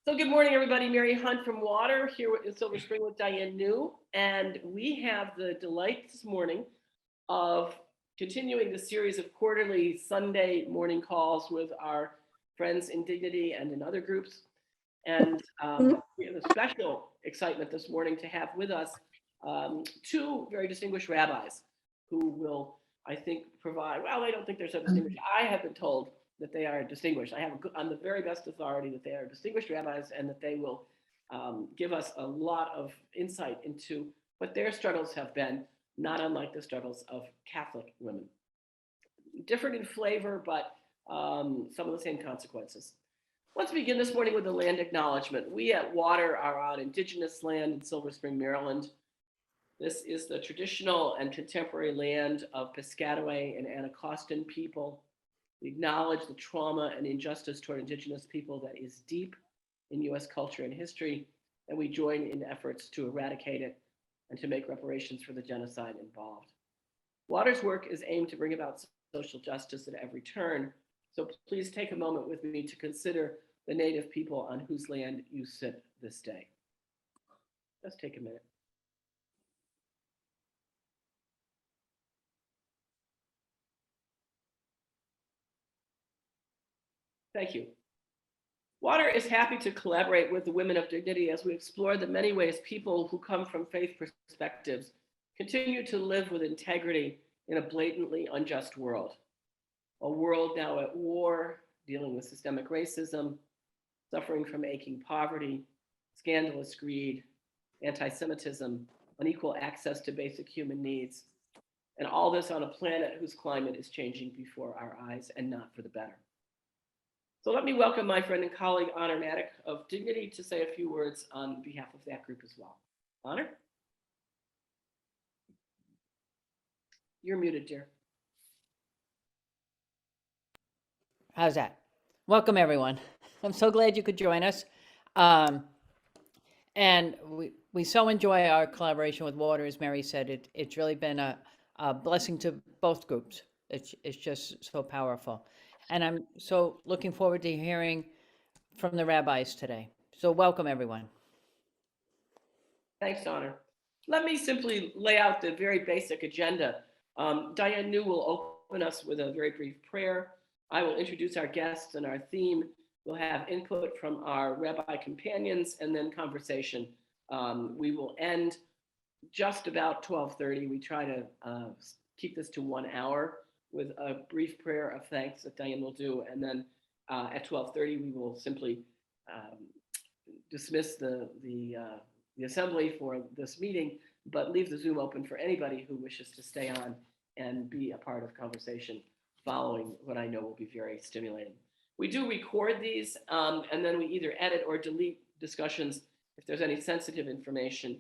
So good morning, everybody. Mary Hunt from Water here in Silver Spring with Diane New. And we have the delight this morning of continuing the series of quarterly Sunday morning calls with our friends in Dignity and in other groups. And we have a special excitement this morning to have with us two very distinguished rabbis who will, I think, provide, well, I don't think they're so distinguished. I have been told that they are distinguished. I have on the very best authority that they are distinguished rabbis and that they will give us a lot of insight into what their struggles have been, not unlike the struggles of Catholic women. Different in flavor, but some of the same consequences. Let's begin this morning with the land acknowledgement. We at Water are on indigenous land in Silver Spring, Maryland. This is the traditional and contemporary land of Piscataway and Anacostan people. We acknowledge the trauma and injustice toward indigenous people that is deep in US culture and history, and we join in efforts to eradicate it and to make reparations for the genocide involved. Water's work is aimed to bring about social justice at every turn, so please take a moment with me to consider the Native people on whose land you sit this day. Let's take a minute. Thank you. Water is happy to collaborate with the Women of Dignity as we explore the many ways people who come from faith perspectives continue to live with integrity in a blatantly unjust world. A world now at war, dealing with systemic racism, suffering from aching poverty, scandalous greed, anti-Semitism, unequal access to basic human needs, and all this on a planet whose climate is changing before our eyes and not for the better. So let me welcome my friend and colleague, Honor Maddock of Dignity, to say a few words on behalf of that group as well. Honor? You're muted, dear. How's that? Welcome, everyone. I'm so glad you could join us. And we so enjoy our collaboration with Water, as Mary said. It's really been a blessing to both groups. It's just so powerful. And I'm so looking forward to hearing from the rabbis today. So welcome, everyone. Thanks, Honor. Let me simply lay out the very basic agenda. Diane New will open us with a very brief prayer. I will introduce our guests and our theme. We'll have input from our rabbi companions and then conversation. We will end just about 12:30. We try to keep this to 1 hour with a brief prayer of thanks that Diane will do. And then at 12:30, we will simply dismiss the assembly for this meeting, but leave the Zoom open for anybody who wishes to stay on and be a part of conversation following what I know will be very stimulating. We do record these, and then we either edit or delete discussions if there's any sensitive information.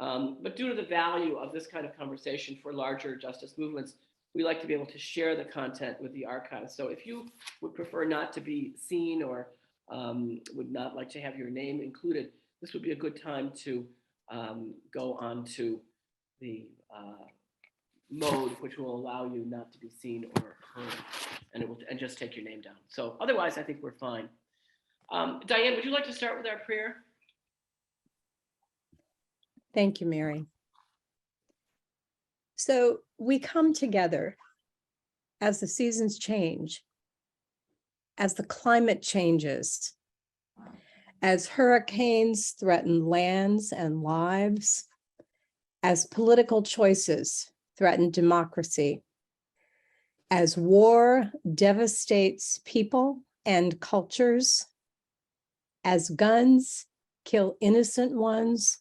But due to the value of this kind of conversation for larger justice movements, we like to be able to share the content with the archives. So if you would prefer not to be seen or would not like to have your name included, this would be a good time to go on to the mode which will allow you not to be seen or heard, and just take your name down. So otherwise, I think we're fine. Diane, would you like to start with our prayer? Thank you, Mary. So we come together as the seasons change, as the climate changes, as hurricanes threaten lands and lives, as political choices threaten democracy, as war devastates people and cultures, as guns kill innocent ones,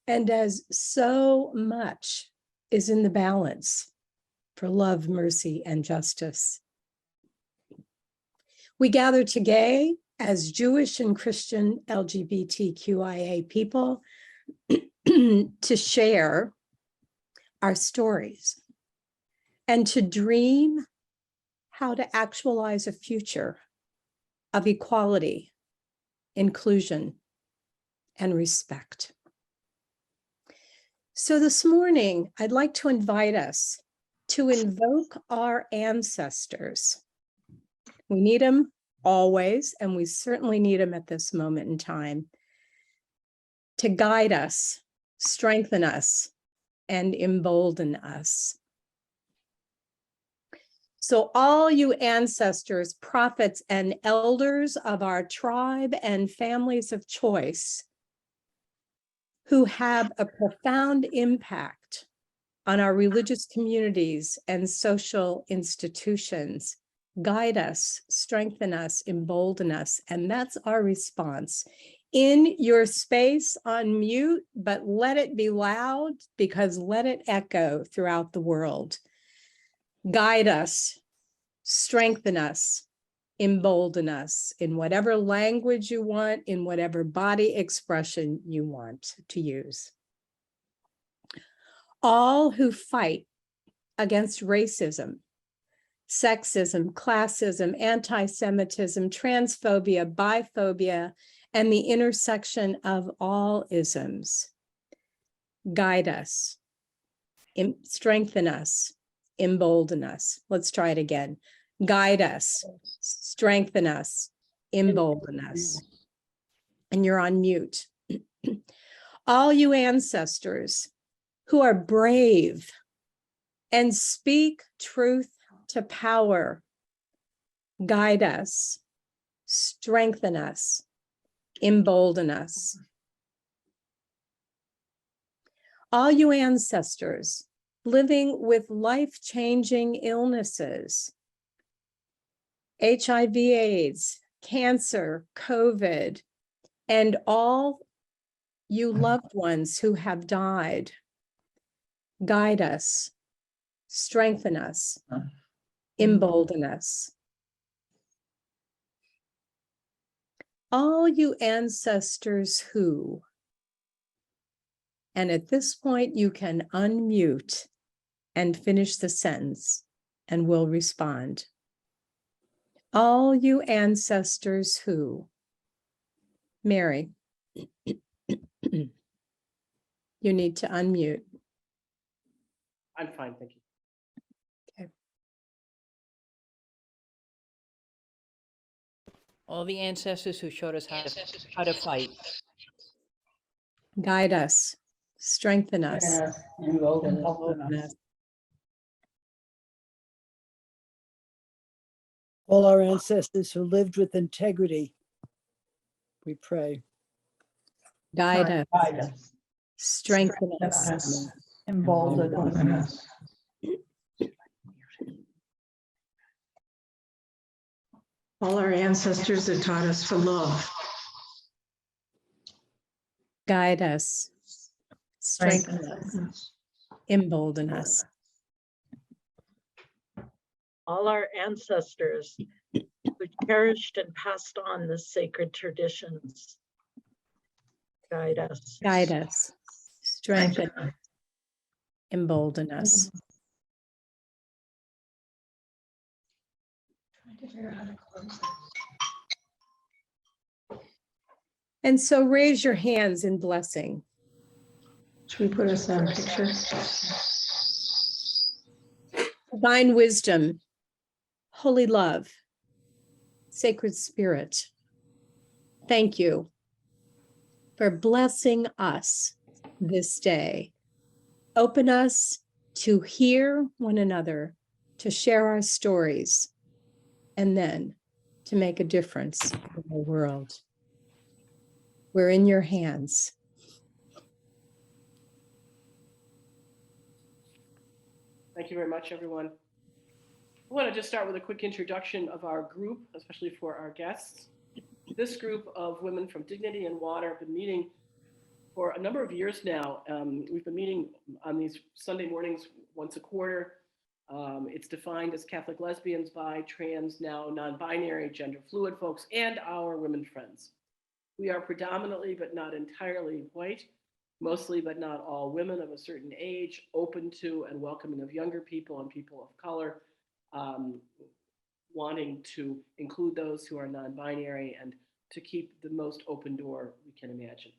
and as so much is in the balance for love, mercy, and justice. We gather today as Jewish and Christian LGBTQIA people to share our stories and to dream how to actualize a future of equality, inclusion, and respect. So this morning, I'd like to invite us to invoke our ancestors. We need them always, and we certainly need them at this moment in time, to guide us, strengthen us, and embolden us. So all you ancestors, prophets, and elders of our tribe and families of choice who have a profound impact on our religious communities and social institutions, guide us, strengthen us, embolden us, and that's our response. In your space, unmute, but let it be loud, because let it echo throughout the world. Guide us, strengthen us, embolden us in whatever language you want, in whatever body expression you want to use. All who fight against racism, sexism, classism, anti-Semitism, transphobia, biphobia, and the intersection of all isms, guide us, strengthen us, embolden us. Let's try it again. Guide us, strengthen us, embolden us. And you're on mute. All you ancestors who are brave and speak truth to power, guide us, strengthen us, embolden us. All you ancestors living with life-changing illnesses, HIV/AIDS, cancer, COVID, and all you loved ones who have died, guide us, strengthen us, embolden us. All you ancestors who, and at this point you can unmute and finish the sentence and we'll respond. All you ancestors who, Mary, you need to unmute. I'm fine, thank you. All the ancestors who showed us how to fight. Guide us, strengthen us, Embolden embolden us. us. All our ancestors who lived with integrity, we pray. Guide us, Guide us, strengthen strengthen us, us, embolden us. All our ancestors that taught us to love, guide us, strengthen us, us. embolden us. All our ancestors who cherished and passed on the sacred traditions, guide us. Guide us, strengthen us, embolden us. And so raise your hands in blessing. Should we put us on a picture? Divine wisdom, holy love, sacred spirit, thank you for blessing us this day. Open us to hear one another, to share our stories, and then to make a difference in the world. We're in your hands. Thank you very much, everyone. I want to just start with a quick introduction of our group, especially for our guests. This group of women from Dignity and Water have been meeting for a number of years now. We've been meeting on these Sunday mornings once a quarter. It's defined as Catholic lesbians, bi, trans, now non-binary, gender fluid folks, and our women friends. We are predominantly, but not entirely white, mostly, but not all women of a certain age, open to and welcoming of younger people and people of color, wanting to include those who are non-binary and to keep the most open door we can imagine.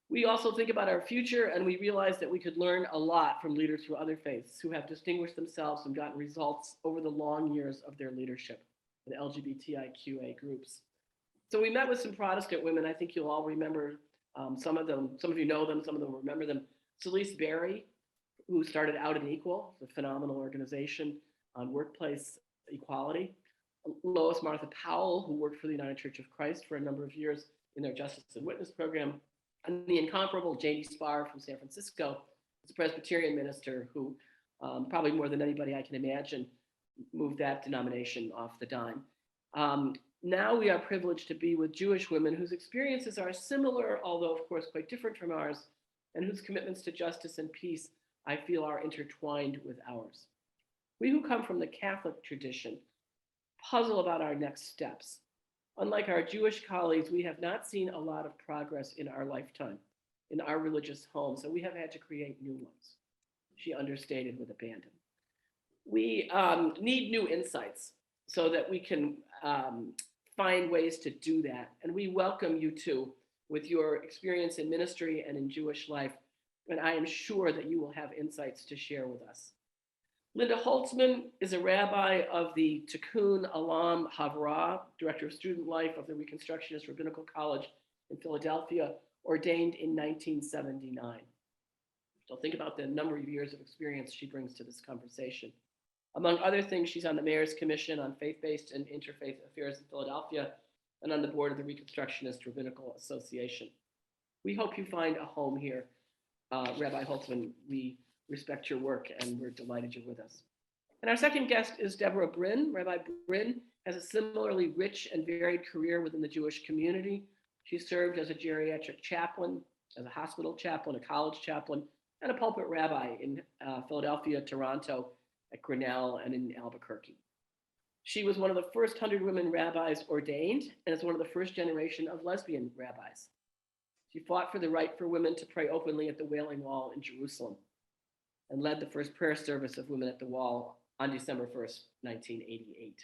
We also think about our future, and we realize that we could learn a lot from leaders from other faiths who have distinguished themselves and gotten results over the long years of their leadership. and LGBTIQA groups. So we met with some Protestant women. I think you'll all remember some of them. Some of you know them, some of them remember them. Celeste Berry, who started Out and Equal, the phenomenal organization on workplace equality. Lois Martha Powell, who worked for the United Church of Christ for a number of years in their Justice and Witness program. And the incomparable J.D. Spar from San Francisco, is a Presbyterian minister who probably more than anybody I can imagine moved that denomination off the dime. Now we are privileged to be with Jewish women whose experiences are similar, although of course quite different from ours, and whose commitments to justice and peace I feel are intertwined with ours. We who come from the Catholic tradition puzzle about our next steps. Unlike our Jewish colleagues, we have not seen a lot of progress in our lifetime in our religious home, so we have had to create new ones, she understated with abandon. We need new insights so that we can find ways to do that. And we welcome you too with your experience in ministry and in Jewish life. And I am sure that you will have insights to share with us. Linda Holtzman is a rabbi of the Tikkun Olam Havrah, director of student life of the Reconstructionist Rabbinical College in Philadelphia, ordained in 1979. So think about the number of years of experience she brings to this conversation. Among other things, she's on the Mayor's Commission on Faith-Based and Interfaith Affairs in Philadelphia and on the board of the Reconstructionist Rabbinical Association. We hope you find a home here. Rabbi Holtzman, we respect your work and we're delighted you're with us. And our second guest is Deborah Brin. Rabbi Brin has a similarly rich and varied career within the Jewish community. She served as a geriatric chaplain, as a hospital chaplain, a college chaplain, and a pulpit rabbi in Philadelphia, Toronto, at Grinnell, and in Albuquerque. She was one of the first 100 women rabbis ordained and is one of the first generation of lesbian rabbis. She fought for the right for women to pray openly at the Wailing Wall in Jerusalem and led the first prayer service of Women at the Wall on December 1st, 1988.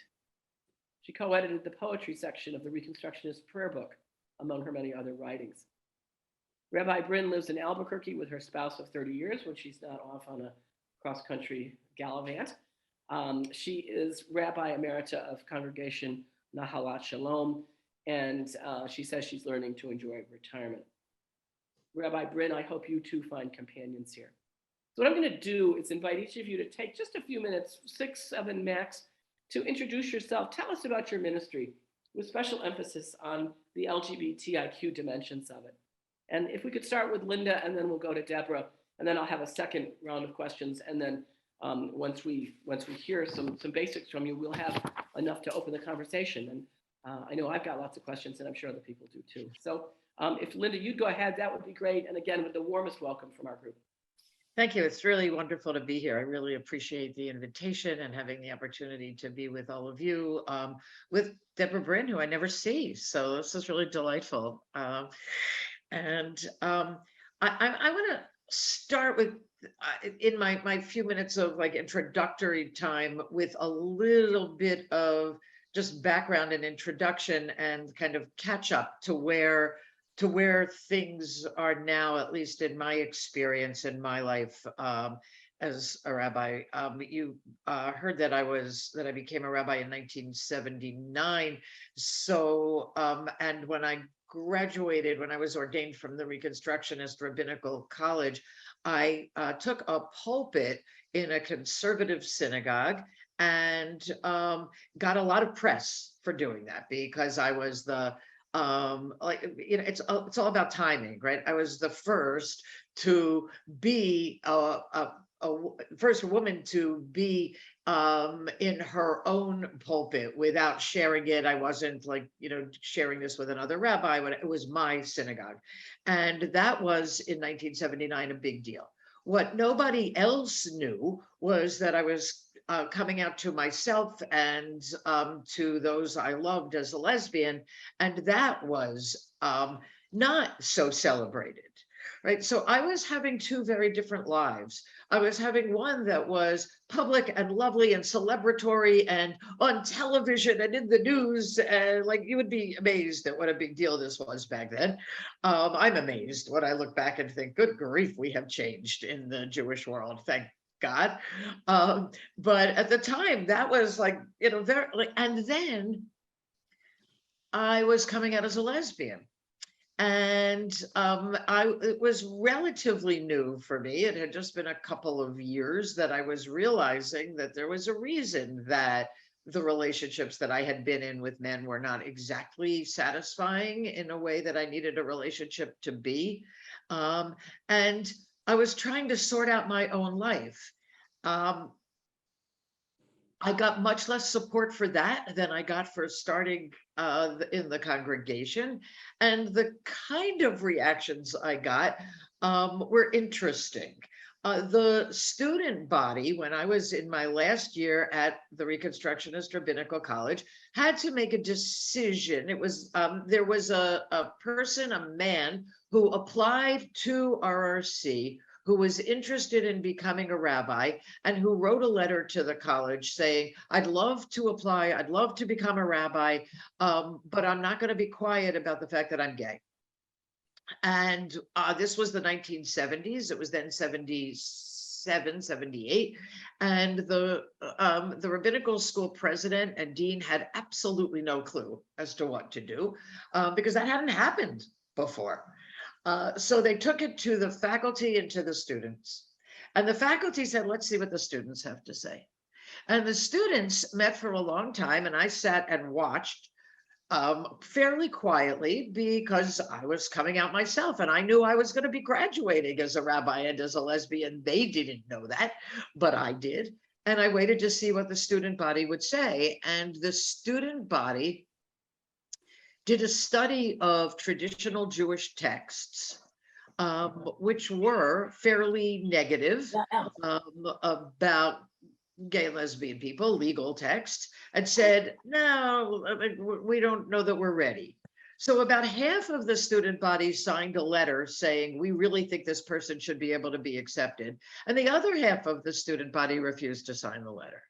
She co-edited the poetry section of the Reconstructionist Prayer Book, among her many other writings. Rabbi Brin lives in Albuquerque with her spouse of 30 years when she's not off on a cross-country gallivant. She is Rabbi Emerita of Congregation Nahalat Shalom, and she says she's learning to enjoy retirement. Rabbi Brin, I hope you too find companions here. So what I'm going to do is invite each of you to take just a few minutes, 6, 7 max, to introduce yourself. Tell us about your ministry with special emphasis on the LGBTIQ dimensions of it. And if we could start with Linda, and then we'll go to Deborah, and then I'll have a second round of questions. And then once we hear some basics from you, we'll have enough to open the conversation. And I know I've got lots of questions, and I'm sure other people do too. So if Linda, you'd go ahead, that would be great. And again, with the warmest welcome from our group. Thank you. It's really wonderful to be here. I really appreciate the invitation and having the opportunity to be with all of you, with Deborah Brin, who I never see. So this is really delightful. I want to start with, in my few minutes of like introductory time, with a little bit of just background and introduction and kind of catch up to where things are now, at least in my experience in my life as a rabbi. You heard that I became a rabbi in 1979. So, and when I graduated, when I was ordained from the Reconstructionist Rabbinical College, I took a pulpit in a conservative synagogue and got a lot of press for doing that, because I was the it's all about timing, right? I was the first to be first woman to be in her own pulpit without sharing it. I wasn't sharing this with another rabbi, but it was my synagogue. And that was in 1979 a big deal. What nobody else knew was that I was coming out to myself and to those I loved as a lesbian, and that was not so celebrated, right? So I was having two very different lives. I was having one that was public and lovely and celebratory and on television and in the news, and like you would be amazed at what a big deal this was back then. I'm amazed when I look back and think, good grief, we have changed in the Jewish world. Thank God. But at the time, that was like, very like, and then I was coming out as a lesbian. And it was relatively new for me. It had just been a couple of years that I was realizing that there was a reason that the relationships that I had been in with men were not exactly satisfying in a way that I needed a relationship to be. And I was trying to sort out my own life. I got much less support for that than I got for starting in the congregation. And the kind of reactions I got were interesting. The student body, when I was in my last year at the Reconstructionist Rabbinical College, had to make a decision. It was there was a person, a man, who applied to RRC, who was interested in becoming a rabbi, and who wrote a letter to the college saying, I'd love to apply, I'd love to become a rabbi, but I'm not going to be quiet about the fact that I'm gay. And this was the 1970s. It was then 77, 78. And the rabbinical school president and dean had absolutely no clue as to what to do, because that hadn't happened before. So they took it to the faculty and to the students. And the faculty said, let's see what the students have to say. And the students met for a long time, and I sat and watched fairly quietly, because I was coming out myself and I knew I was going to be graduating as a rabbi and as a lesbian. They didn't know that, but I did. And I waited to see what the student body would say. And the student body did a study of traditional Jewish texts, which were fairly negative about gay and lesbian people, legal texts, and said, no, we don't know that we're ready. So about half of the student body signed a letter saying, we really think this person should be able to be accepted. And the other half of the student body refused to sign the letter.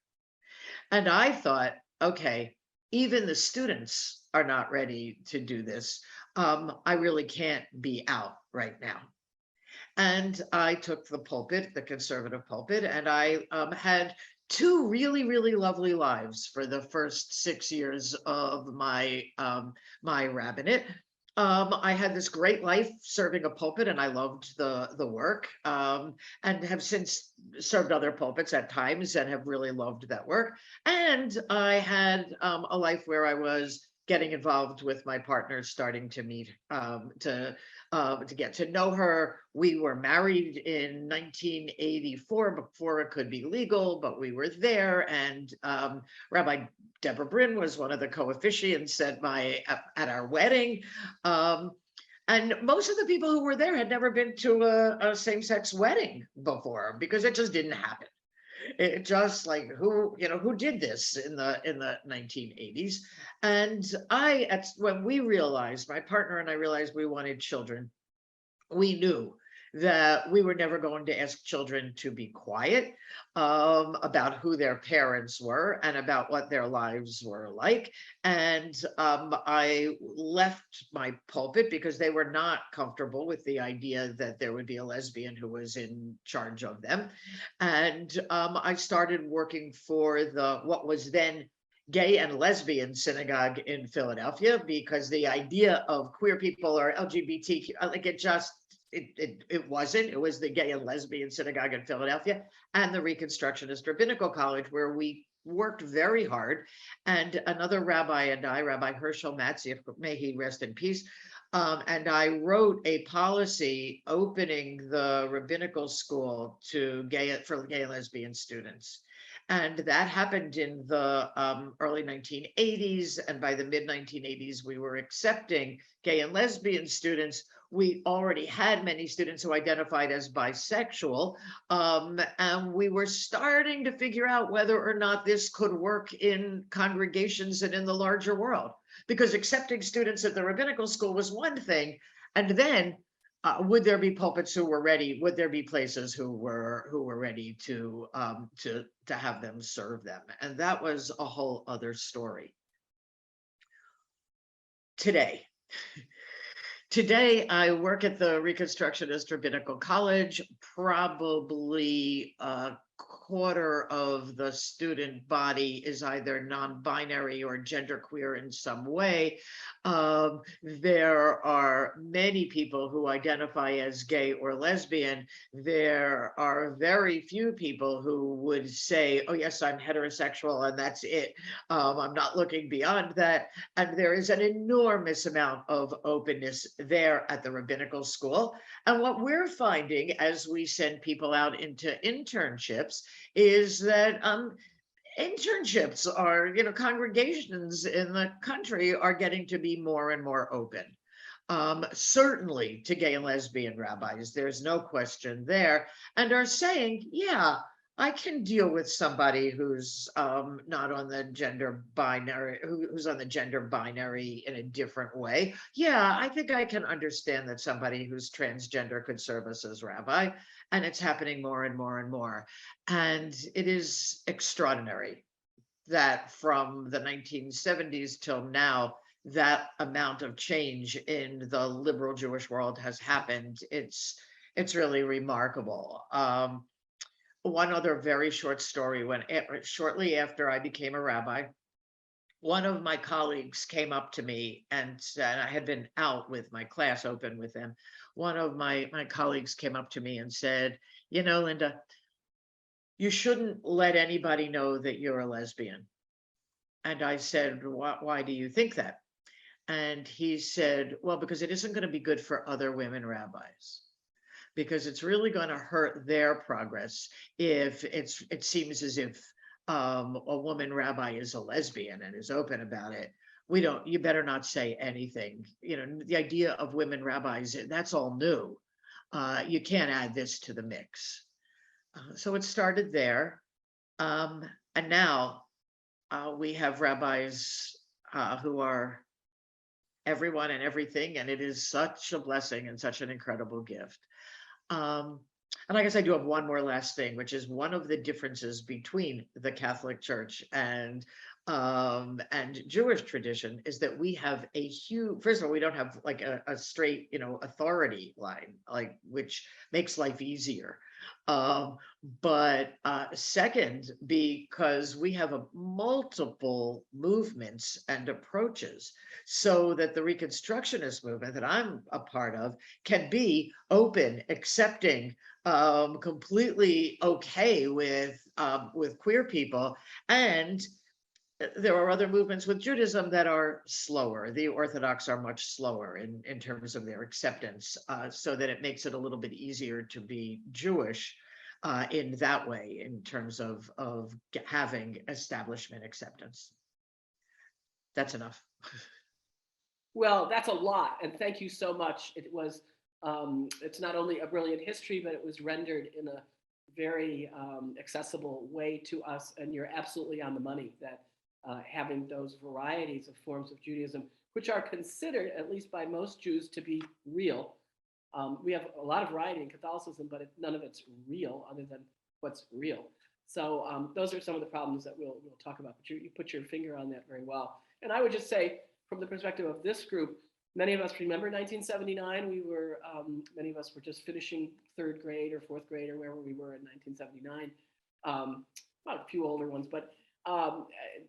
And I thought, okay, even the students are not ready to do this. I really can't be out right now. And I took the pulpit, the conservative pulpit, and I had two really, really lovely lives for the first 6 years of my my rabbinate. I had this great life serving a pulpit, and I loved the work, and have since served other pulpits at times and have really loved that work. And I had a life where I was getting involved with my partner, starting to meet, to get to know her. We were married in 1984 before it could be legal, but we were there. And Rabbi Deborah Brin was one of the co-officiants at our wedding. And most of the people who were there had never been to a same-sex wedding before, because it just didn't happen. It just like, who did this in the 1980s? And when we realized, my partner and I realized we wanted children, we knew that we were never going to ask children to be quiet about who their parents were and about what their lives were like. And I left my pulpit because they were not comfortable with the idea that there would be a lesbian who was in charge of them. And I started working for what was then Gay and Lesbian Synagogue in Philadelphia, because the idea of queer people or LGBTQ, like it wasn't. It was the Gay and Lesbian Synagogue in Philadelphia and the Reconstructionist Rabbinical College, where we worked very hard. And another rabbi and I, Rabbi Herschel Matzief, may he rest in peace, and I wrote a policy opening the rabbinical school for gay and lesbian students. And that happened in the early 1980s. And by the mid 1980s, we were accepting gay and lesbian students. We already had many students who identified as bisexual. And we were starting to figure out whether or not this could work in congregations and in the larger world. Because accepting students at the rabbinical school was one thing. And then would there be pulpits who were ready? Would there be places who were ready to have them serve them? And that was a whole other story. Today, I work at the Reconstructionist Rabbinical College, probably quarter of the student body is either non-binary or genderqueer in some way. There are many people who identify as gay or lesbian. There are very few people who would say, oh yes, I'm heterosexual and that's it. I'm not looking beyond that. And there is an enormous amount of openness there at the rabbinical school. And what we're finding as we send people out into internships is that internships are, congregations in the country are getting to be more and more open. Certainly to gay and lesbian rabbis, there's no question there, and are saying, yeah, I can deal with somebody who's not on the gender binary, who's on the gender binary in a different way. Yeah, I think I can understand that somebody who's transgender could serve us as rabbi, and it's happening more and more and more. And it is extraordinary that from the 1970s till now, that amount of change in the liberal Jewish world has happened. It's really remarkable. One other very short story, when shortly after I became a rabbi, one of my colleagues came up to me and said, I had been out with my class open with them. One of my colleagues came up to me and said, Linda, you shouldn't let anybody know that you're a lesbian. And I said, why do you think that? And he said, well, because it isn't going to be good for other women rabbis. Because it's really going to hurt their progress if it seems as if a woman rabbi is a lesbian and is open about it. You better not say anything. The idea of women rabbis, that's all new. You can't add this to the mix. So it started there. And now we have rabbis who are everyone and everything. And it is such a blessing and such an incredible gift. And I guess I do have one more last thing, which is one of the differences between the Catholic Church and Jewish tradition is that we have a huge, first of all, we don't have like a straight, authority line, like, which makes life easier. But second, because we have multiple movements and approaches, so that the Reconstructionist movement that I'm a part of can be open, accepting, completely okay with queer people. And there are other movements with Judaism that are slower. The Orthodox are much slower in terms of their acceptance, so that it makes it a little bit easier to be Jewish in that way, in terms of having establishment acceptance. That's enough. Well, that's a lot, and thank you so much. It was, it's not only a brilliant history, but it was rendered in a very accessible way to us, and you're absolutely on the money that having those varieties of forms of Judaism, which are considered, at least by most Jews, to be real. We have a lot of variety in Catholicism, but none of it's real other than what's real. So those are some of the problems that we'll talk about, but you put your finger on that very well. And I would just say, from the perspective of this group, many of us remember 1979. Many of us were just finishing third grade or fourth grade or wherever we were in 1979. About a few older ones, but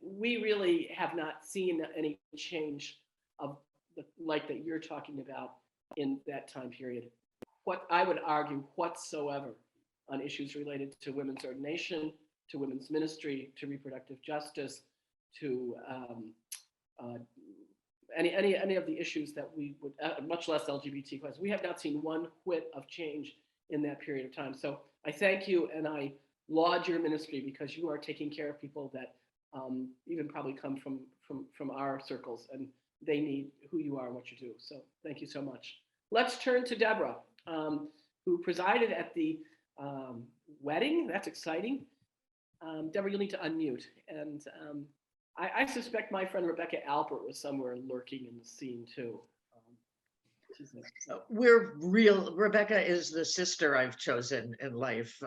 we really have not seen any change of the like that you're talking about in that time period. What I would argue whatsoever on issues related to women's ordination, to women's ministry, to reproductive justice, to any of the issues that we would, much less LGBTQ+, we have not seen one whit of change in that period of time. So I thank you, and I laud your ministry, because you are taking care of people that even probably come from our circles, and they need who you are and what you do. So thank you so much. Let's turn to Deborah, who presided at the wedding. That's exciting. Deborah, you'll need to unmute. And I suspect my friend Rebecca Alpert was somewhere lurking in the scene too. Rebecca is the sister I've chosen in life.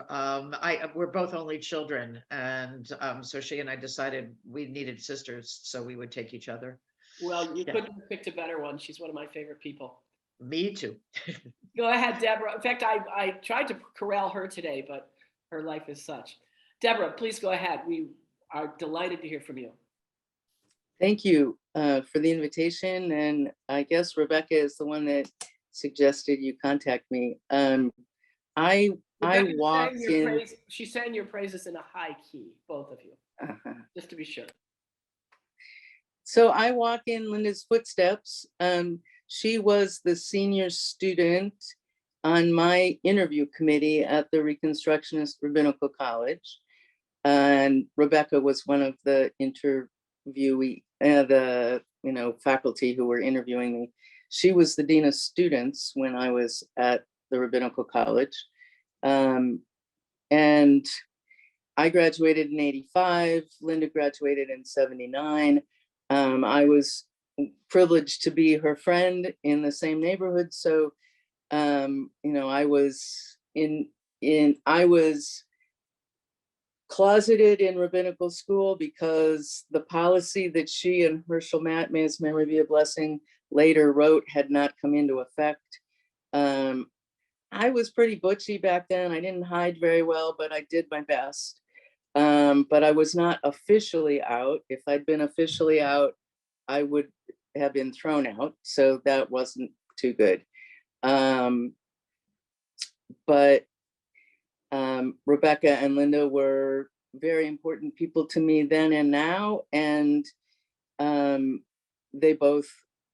We're both only children, and so she and I decided we needed sisters, so we would take each other. Well, you couldn't have picked a better one. She's one of my favorite people. Me too. Go ahead, Deborah. In fact, I tried to corral her today, but her life is such. Deborah, please go ahead. We are delighted to hear from you. Thank you for the invitation. And I guess Rebecca is the one that suggested you contact me. I Rebecca walk sang your in. praise- She sang your praises in a high key, both of you, uh just to be sure. So I walk in Linda's footsteps. She was the senior student on my interview committee at the Reconstructionist Rabbinical College. And Rebecca was one of the faculty who were interviewing me. She was the dean of students when I was at the Rabbinical College. And I graduated in 85, Linda graduated in 79. I was privileged to be her friend in the same neighborhood. So, I was closeted in rabbinical school because the policy that she and Herschel Matt, may his memory be a blessing, later wrote had not come into effect. I was pretty butchy back then. I didn't hide very well, but I did my best. But I was not officially out. If I'd been officially out, I would have been thrown out. So that wasn't too good. But Rebecca and Linda were very important people to me then and now. And they both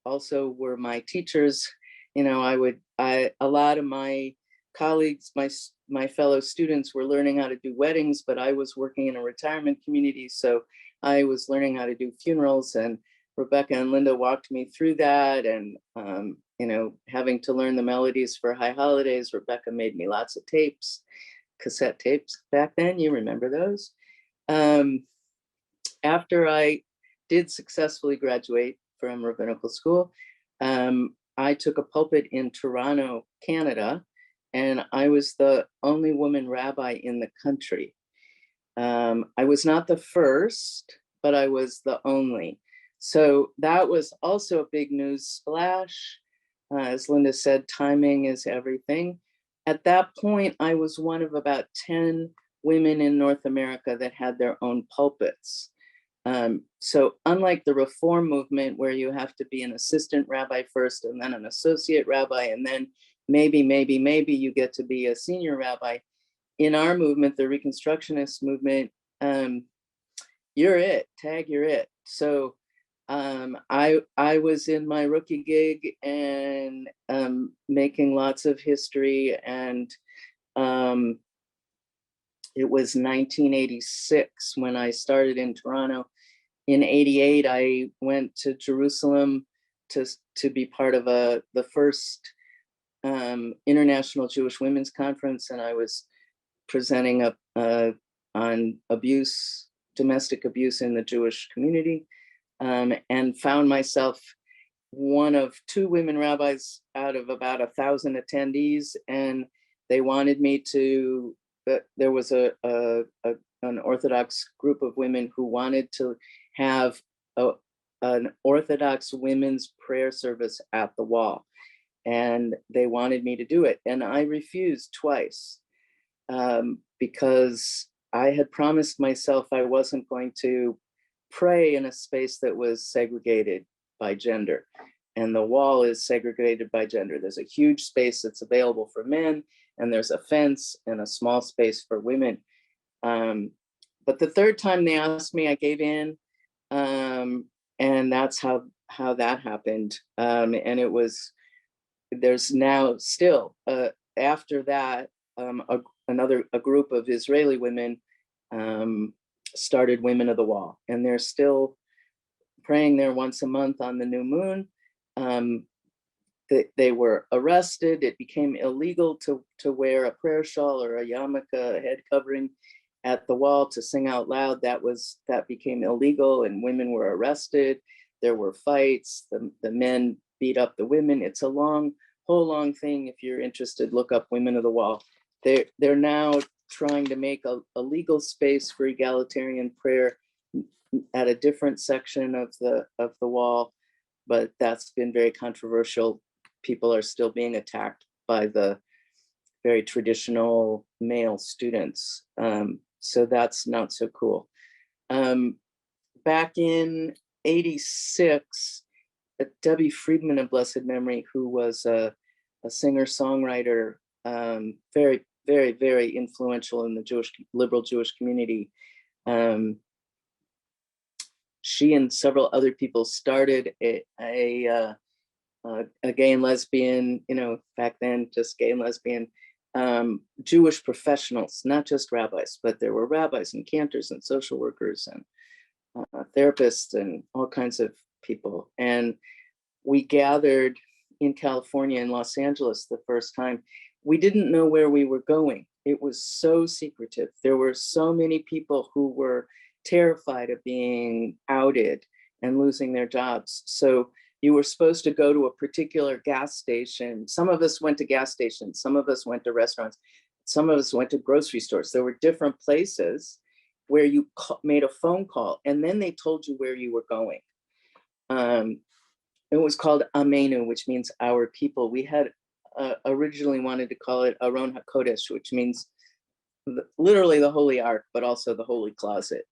also were my teachers. A lot of my colleagues, my fellow students were learning how to do weddings, but I was working in a retirement community. So I was learning how to do funerals, and Rebecca and Linda walked me through that. And, having to learn the melodies for high holidays, Rebecca made me lots of tapes, cassette tapes back then. You remember those? After I did successfully graduate from rabbinical school, I took a pulpit in Toronto, Canada, and I was the only woman rabbi in the country. I was not the first, but I was the only. So that was also a big news splash. As Linda said, timing is everything. At that point, I was one of about 10 women in North America that had their own pulpits. So unlike the Reform movement, where you have to be an assistant rabbi first and then an associate rabbi, and then maybe you get to be a senior rabbi, in our movement, the Reconstructionist movement, you're it, you're it. So I was in my rookie gig and making lots of history, and it was 1986 when I started in Toronto. In 88, I went to Jerusalem to be part of the first International Jewish Women's Conference, and I was presenting on domestic abuse in the Jewish community, and found myself one of 2 women rabbis out of about 1,000 attendees, and they wanted me to. There was an Orthodox group of women who wanted to have an Orthodox women's prayer service at the wall, and they wanted me to do it, and I refused twice because I had promised myself I wasn't going to pray in a space that was segregated by gender, and the wall is segregated by gender. There's a huge space that's available for men, and there's a fence and a small space for women. But the third time they asked me, I gave in, and that's how that happened. And there's now still, after that, a group of Israeli women started Women of the Wall, and they're still praying there once a month on the new moon. They were arrested. It became illegal to wear a prayer shawl or a yarmulke, a head covering, at the wall to sing out loud. That became illegal, and women were arrested. There were fights. The men beat up the women. It's a whole long thing. If you're interested, look up Women of the Wall. They're now trying to make a legal space for egalitarian prayer at a different section of the wall, but that's been very controversial. People are still being attacked by the very traditional male students. So that's not so cool. Back in '86, Debbie Friedman of blessed memory, who was a singer-songwriter, very, very, very influential in the liberal Jewish community. She and several other people started a gay and lesbian, back then just gay and lesbian, Jewish professionals, not just rabbis, but there were rabbis and cantors and social workers and therapists and all kinds of people. And we gathered in California and Los Angeles the first time. We didn't know where we were going. It was so secretive. There were so many people who were terrified of being outed and losing their jobs. So you were supposed to go to a particular gas station. Some of us went to gas stations. Some of us went to restaurants. Some of us went to grocery stores. There were different places where you made a phone call and then they told you where you were going. It was called Amenu, which means our people. We had originally wanted to call it Aron HaKodesh, which means literally the Holy Ark, but also the Holy Closet.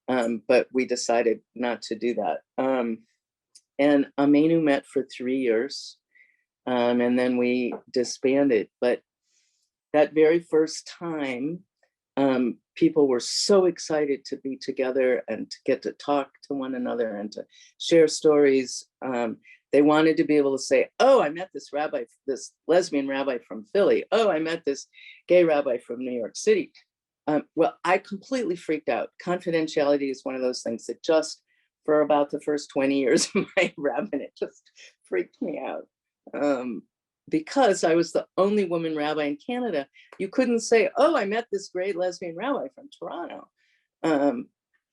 But we decided not to do that. And Amenu met for 3 years, and then we disbanded. But that very first time, people were so excited to be together and to get to talk to one another and to share stories. They wanted to be able to say, oh, I met this rabbi, this lesbian rabbi from Philly. Oh, I met this gay rabbi from New York City. Well, I completely freaked out. Confidentiality is one of those things that just, for about the first 20 years of my rabbinate, just freaked me out. Because I was the only woman rabbi in Canada, you couldn't say, oh, I met this great lesbian rabbi from Toronto,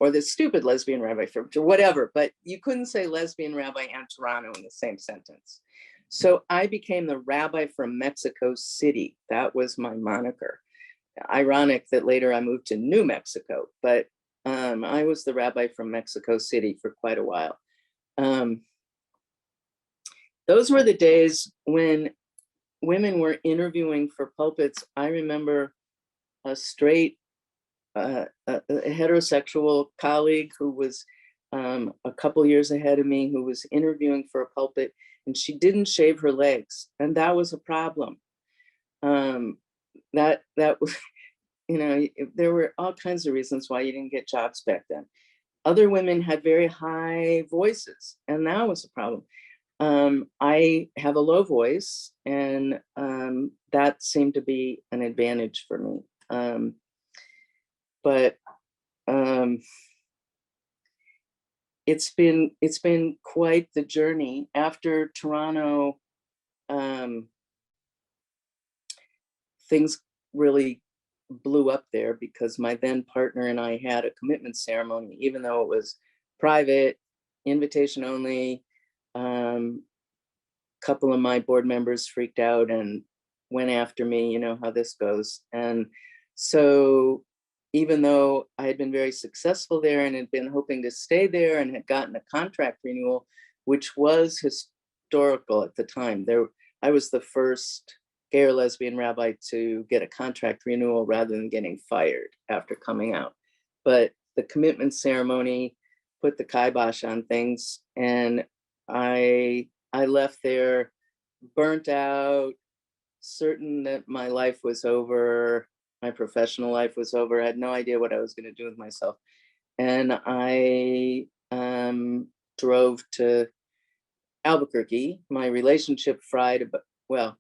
or this stupid lesbian rabbi from whatever, but you couldn't say lesbian rabbi and Toronto in the same sentence. So I became the rabbi from Mexico City. That was my moniker. Ironic that later I moved to New Mexico, but I was the rabbi from Mexico City for quite a while. Those were the days when women were interviewing for pulpits. I remember a straight, a heterosexual colleague who was a couple years ahead of me, who was interviewing for a pulpit, and she didn't shave her legs, and that was a problem. That was, there were all kinds of reasons why you didn't get jobs back then. Other women had very high voices, and that was a problem. I have a low voice, and that seemed to be an advantage for me. But it's been quite the journey. After Toronto, things really blew up there because my then partner and I had a commitment ceremony, even though it was private, invitation only. Couple of my board members freaked out and went after me, you know how this goes. And so even though I had been very successful there and had been hoping to stay there and had gotten a contract renewal, which was historical at the time, I was the first gay or lesbian rabbi to get a contract renewal rather than getting fired after coming out. But the commitment ceremony put the kibosh on things, and I left there burnt out, certain that my life was over, my professional life was over. I had no idea what I was going to do with myself. And I drove to Albuquerque. My relationship fried, but well,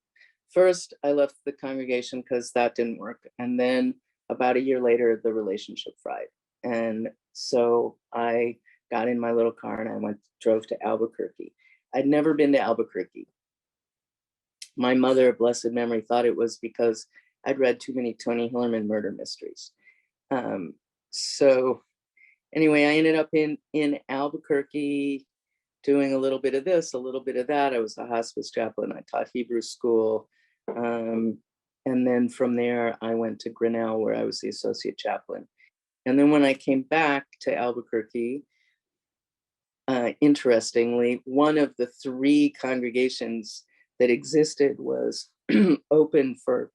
first I left the congregation because that didn't work. And then about a year later, the relationship fried. And so I got in my little car and I drove to Albuquerque. I'd never been to Albuquerque. My mother, blessed memory, thought it was because I'd read too many Tony Hillerman murder mysteries. So anyway, I ended up in Albuquerque doing a little bit of this, a little bit of that. I was a hospice chaplain. I taught Hebrew school. And then from there, I went to Grinnell, where I was the associate chaplain. And then when I came back to Albuquerque, interestingly, one of the 3 congregations that existed was open for,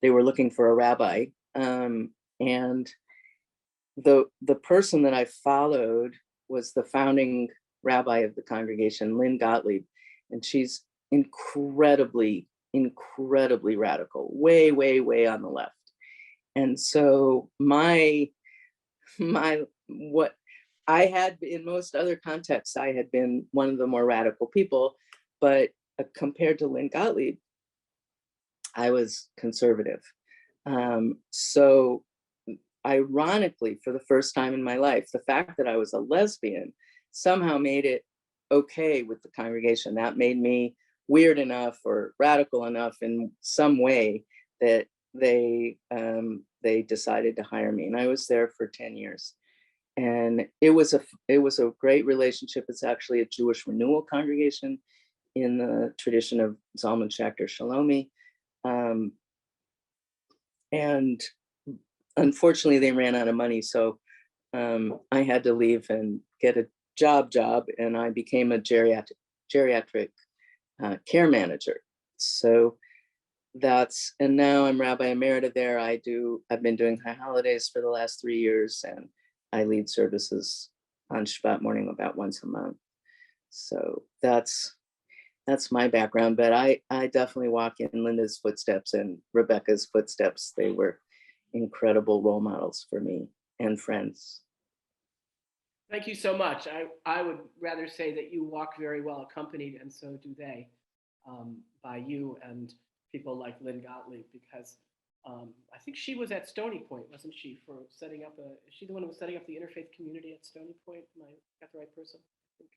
they were looking for a rabbi, And the person that I followed was the founding rabbi of the congregation, Lynn Gottlieb, and she's incredibly radical, way, way, way on the left. And so what I had in most other contexts, I had been one of the more radical people, but compared to Lynn Gottlieb, I was conservative. So ironically, for the first time in my life, the fact that I was a lesbian somehow made it okay with the congregation. That made me weird enough or radical enough in some way that they decided to hire me, and I was there for 10 years. And it was a great relationship. It's actually a Jewish renewal congregation in the tradition of Zalman Schachter Shalomi. And unfortunately, they ran out of money, so I had to leave and get a job, and I became a geriatric care manager. So and now I'm Rabbi Emerita there. I've been doing High Holidays for the last 3 years, and I lead services on Shabbat morning about once a month. So that's my background, but I definitely walk in Linda's footsteps and Rebecca's footsteps. They were incredible role models for me and friends. Thank you so much. I would rather say that you walk very well accompanied, and so do they, by you and people like Lynn Gottlieb, because I think she was at Stony Point, wasn't she, for setting up is she the one who was setting up the interfaith community at Stony Point? Am I got the right person? I think.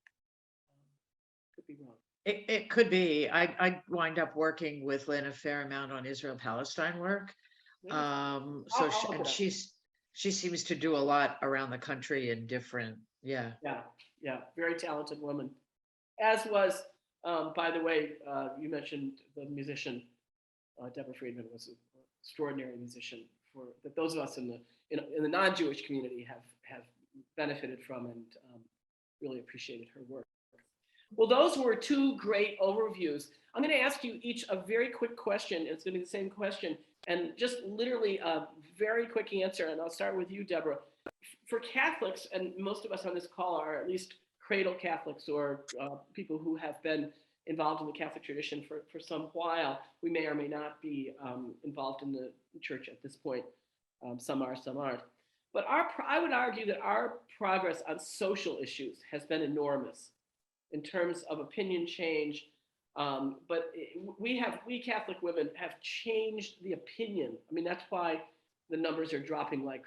Could be wrong. It could be. I wind up working with Lynn a fair amount on Israel-Palestine work. I'll look it up. She seems to do a lot around the country in different, yeah. Yeah, very talented woman. As was, by the way, you mentioned the musician, Deborah Friedman was an extraordinary musician that those of us in the non-Jewish community have benefited from, and really appreciated her work. Well, those were two great overviews. I'm going to ask you each a very quick question. It's going to be the same question, and just literally a very quick answer. And I'll start with you, Deborah. For Catholics, and most of us on this call are at least cradle Catholics or people who have been involved in the Catholic tradition for some while. We may or may not be involved in the church at this point. Some are, some aren't. But I would argue that our progress on social issues has been enormous in terms of opinion change. But we Catholic women have changed the opinion. I mean, that's why the numbers are dropping like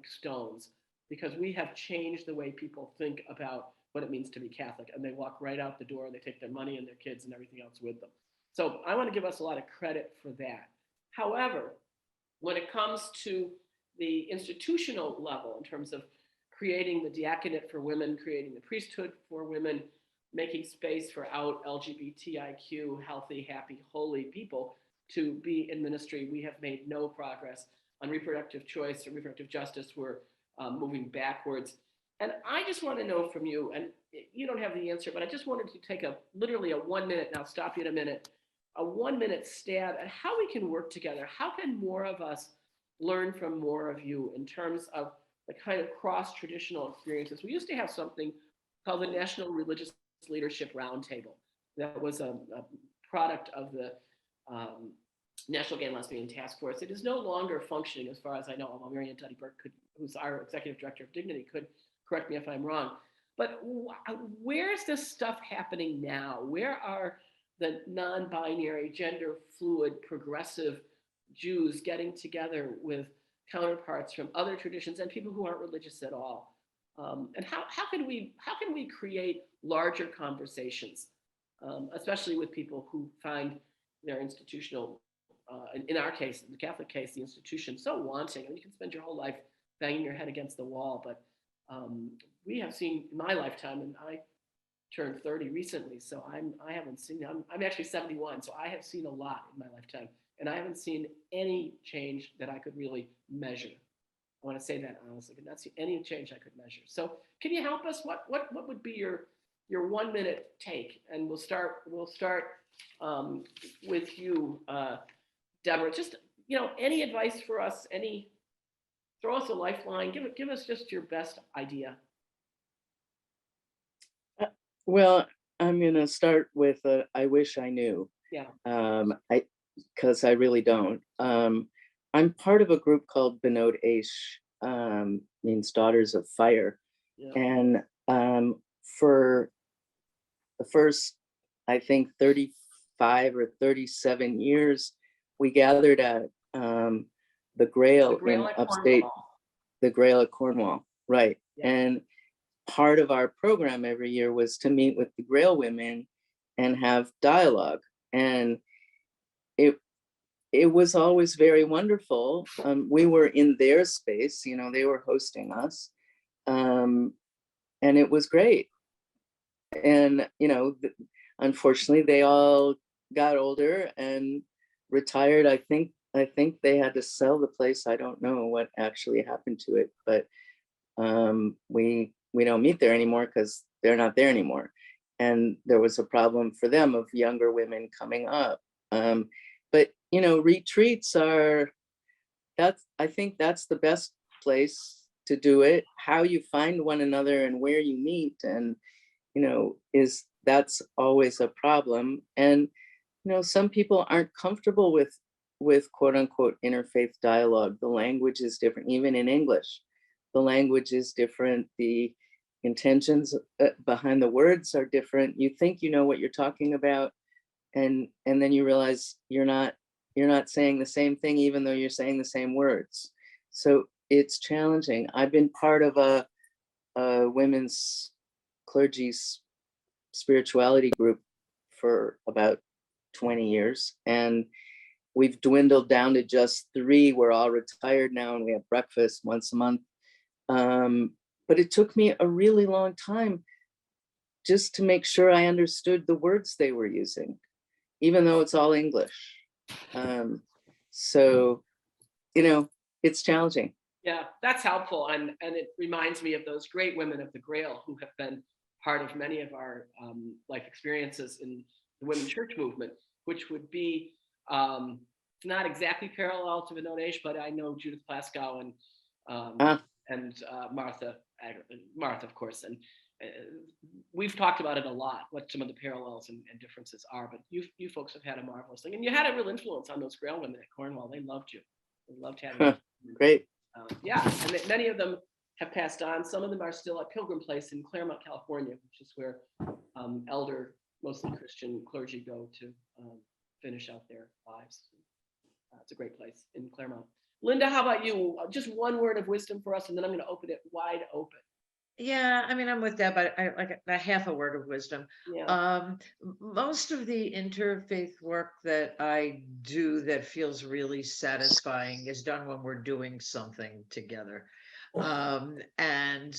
stones, because we have changed the way people think about what it means to be Catholic, and they walk right out the door and they take their money and their kids and everything else with them. So I want to give us a lot of credit for that. However, when it comes to the institutional level, in terms of creating the diaconate for women, creating the priesthood for women, making space for out LGBTIQ, healthy, happy, holy people to be in ministry, we have made no progress. On reproductive choice or reproductive justice, we're moving backwards. And I just want to know from you, and you don't have the answer, but I just wanted to take literally a 1 minute, and I'll stop you in a minute, a 1 minute stab at how we can work together. How can more of us learn from more of you in terms of the kind of cross-traditional experiences? We used to have something called the National Religious Leadership Roundtable. That was a product of the National Gay and Lesbian Task Force. It is no longer functioning, as far as I know. Although Marianne Duddy Burke, who's our executive director of Dignity, could correct me if I'm wrong. But where is this stuff happening now? Where are the non-binary, gender fluid, progressive Jews getting together with counterparts from other traditions and people who aren't religious at all? And how can we create larger conversations, especially with people who find their institutional, in our case, in the Catholic case, the institution so wanting? I mean, you can spend your whole life banging your head against the wall, but we have seen in my lifetime, and I turned 30 recently, so I haven't seen. I'm actually 71, so I have seen a lot in my lifetime, and I haven't seen any change that I could really measure. I want to say that honestly, but not see any change I could measure. So, can you help us? What would be your 1 minute take? And we'll start with you, Deborah. Just any advice for us? Any throw us a lifeline. Give us just your best idea. Well, I'm gonna start with I wish I knew. Yeah. Because I really don't. I'm part of a group called Benot Aish, means Daughters of Fire. Yeah. And for the first, I think, 35 or 37 years, we gathered at the Grail The Grail in at upstate, Cornwall. the Grail at Cornwall, right? Yeah. And part of our program every year was to meet with the Grail women and have dialogue. And it was always very wonderful. We were in their space, they were hosting us. And it was great. And, unfortunately, they all got older and retired. I think they had to sell the place. I don't know what actually happened to it, but we don't meet there anymore because they're not there anymore. And there was a problem for them of younger women coming up. But retreats I think that's the best place to do it. How you find one another and where you meet, and that's always a problem. And some people aren't comfortable with quote unquote interfaith dialogue. The language is different, even in English. The language is different. The intentions behind the words are different. You think you know what you're talking about, and then you realize you're not saying the same thing, even though you're saying the same words. So it's challenging. I've been part of a women's clergy spirituality group for about 20 years, and we've dwindled down to just 3. We're all retired now, and we have breakfast once a month. But it took me a really long time just to make sure I understood the words they were using, even though it's all English. So, it's challenging. Yeah, that's helpful. And it reminds me of those great women of the Grail who have been part of many of our life experiences in the women's church movement, which would be not exactly parallel to Benot Aish, but I know Judith Plaskow and Martha, of course. And we've talked about it a lot, what some of the parallels and differences are, but you folks have had a marvelous thing. And you had a real influence on those Grail women at Cornwall. They loved you. They loved having you. Great. Yeah, and many of them have passed on. Some of them are still at Pilgrim Place in Claremont, California, which is where elder, mostly Christian clergy go to finish out their lives. It's a great place in Claremont. Linda, how about you? Just one word of wisdom for us, and then I'm going to open it wide open. Yeah, I mean, I'm with Deb. I like a half a word of wisdom. Yeah. Most of the interfaith work that I do that feels really satisfying is done when we're doing something together. And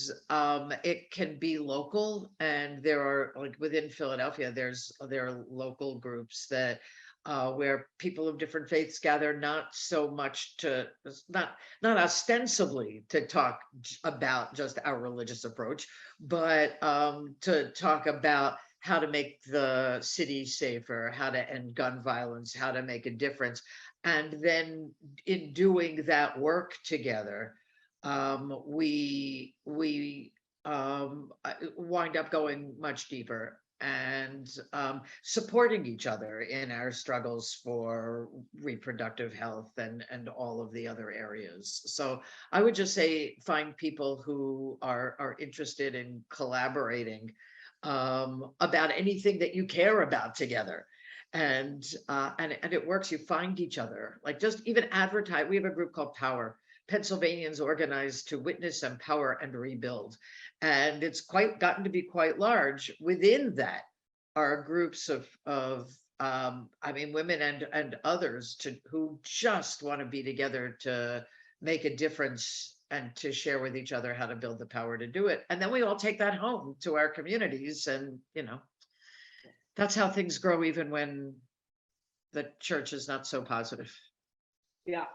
it can be local, and there are, like, within Philadelphia, there are local groups that where people of different faiths gather, not so much to not ostensibly to talk about just our religious approach, but to talk about how to make the city safer, how to end gun violence, how to make a difference. And then in doing that work together, we wind up going much deeper and supporting each other in our struggles for reproductive health and all of the other areas. So I would just say, find people who are interested in collaborating about anything that you care about together. And it works. You find each other, like, just even advertise. We have a group called Power, Pennsylvanians Organized to Witness, Empower, and Rebuild. And it's gotten to be quite large. Within that are groups of women and others who just want to be together to make a difference and to share with each other how to build the power to do it. And then we all take that home to our communities, and that's how things grow, even when the church is not so positive. Yeah.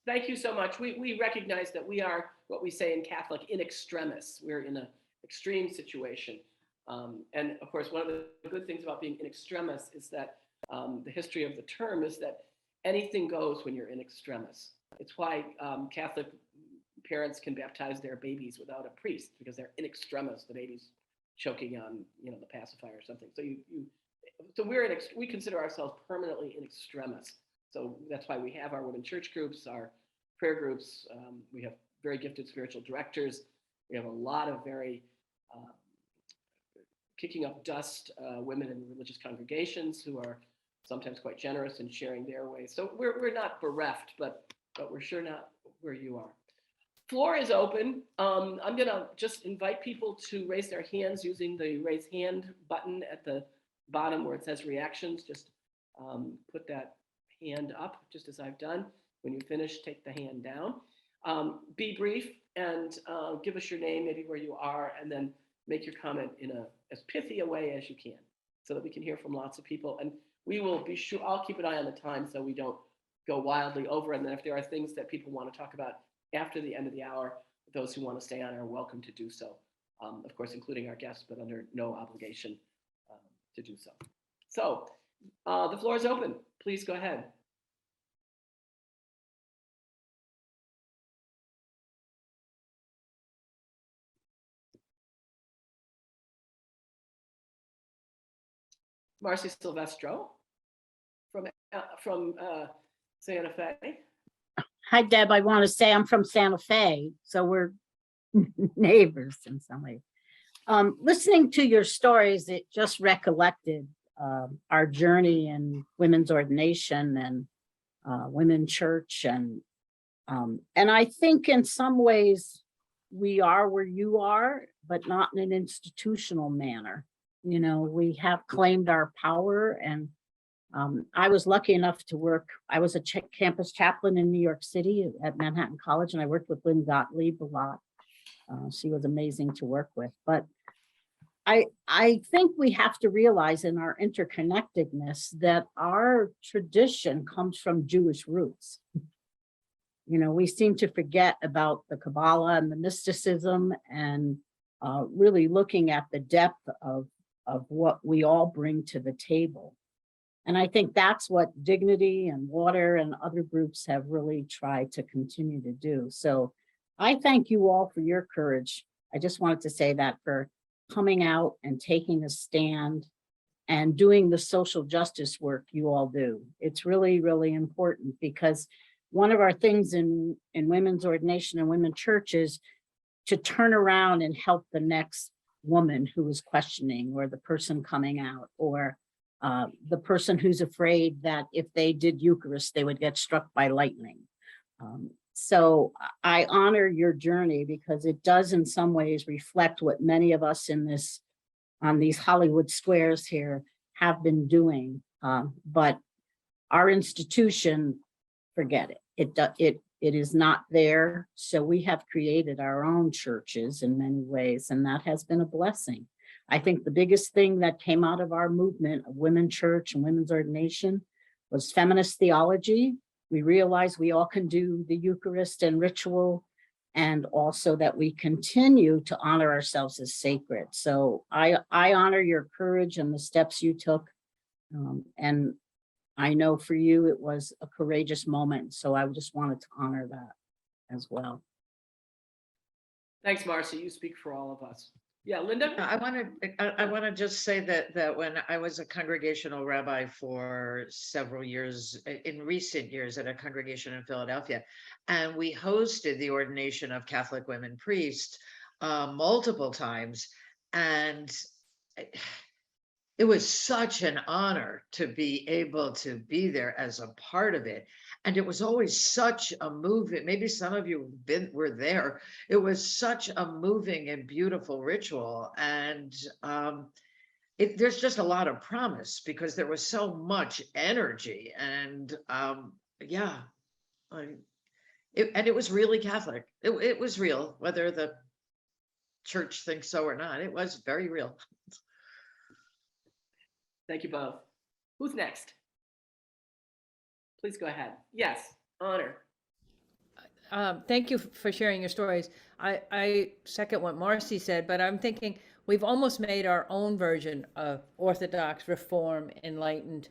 Thank you so much. We recognize that we are what we say in Catholic in extremis. We're in an extreme situation. And of course, one of the good things about being in extremis is that the history of the term is that anything goes when you're in extremis. It's why Catholic parents can baptize their babies without a priest because they're in extremis, the baby's choking on, the pacifier or something. So so we consider ourselves permanently in extremis. So that's why we have our women church groups, our prayer groups. We have very gifted spiritual directors. We have a lot of very kicking up dust women in religious congregations who are sometimes quite generous in sharing their ways. So we're not bereft, but we're sure not where you are. Floor is open. I'm gonna just invite people to raise their hands using the raise hand button at the bottom where it says reactions. Just put that hand up, just as I've done. When you finish, take the hand down. Be brief and give us your name, maybe where you are, and then make your comment in as pithy a way as you can so that we can hear from lots of people. And we will be sure, I'll keep an eye on the time so we don't go wildly over. And then if there are things that people want to talk about after the end of the hour, those who want to stay on are welcome to do so. Of course, including our guests, but under no obligation to do so. So the floor is open. Please go ahead. Marcy Silvestro from Santa Fe. Hi, Deb. I want to say I'm from Santa Fe, so we're neighbors in some way. Listening to your stories, it just recollected our journey in women's ordination and women church, and I think in some ways we are where you are, but not in an institutional manner. We have claimed our power, and I was lucky enough to work. I was a campus chaplain in New York City at Manhattan College, and I worked with Lynn Gottlieb a lot. She was amazing to work with. But I think we have to realize in our interconnectedness that our tradition comes from Jewish roots. We seem to forget about the Kabbalah and the mysticism, and really looking at the depth of what we all bring to the table. And I think that's what Dignity and Water and other groups have really tried to continue to do. So I thank you all for your courage. I just wanted to say that, for coming out and taking a stand and doing the social justice work you all do. It's really, really important, because one of our things in women's ordination and women churches to turn around and help the next woman who is questioning, or the person coming out, or the person who's afraid that if they did Eucharist, they would get struck by lightning. So I honor your journey, because it does in some ways reflect what many of us on these Hollywood squares here have been doing. But our institution, forget it. It is not there. So we have created our own churches in many ways, and that has been a blessing. I think the biggest thing that came out of our movement of women church and women's ordination was feminist theology. We realized we all can do the Eucharist and ritual, and also that we continue to honor ourselves as sacred. So I honor your courage and the steps you took. And I know for you, it was a courageous moment. So I just wanted to honor that as well. Thanks, Marcy. You speak for all of us. Yeah, Linda? I want to just say that when I was a congregational rabbi for several years, in recent years, at a congregation in Philadelphia, and we hosted the ordination of Catholic women priests multiple times, and it was such an honor to be able to be there as a part of it. And it was always such a moving, maybe some of you were there. It was such a moving and beautiful ritual. And there's just a lot of promise, because there was so much energy. And and it was really Catholic. It was real, whether the church thinks so or not. It was very real. Thank you both. Who's next? Please go ahead. Yes, honor. Thank you for sharing your stories. I second what Marcy said, but I'm thinking we've almost made our own version of Orthodox, Reform, Enlightened.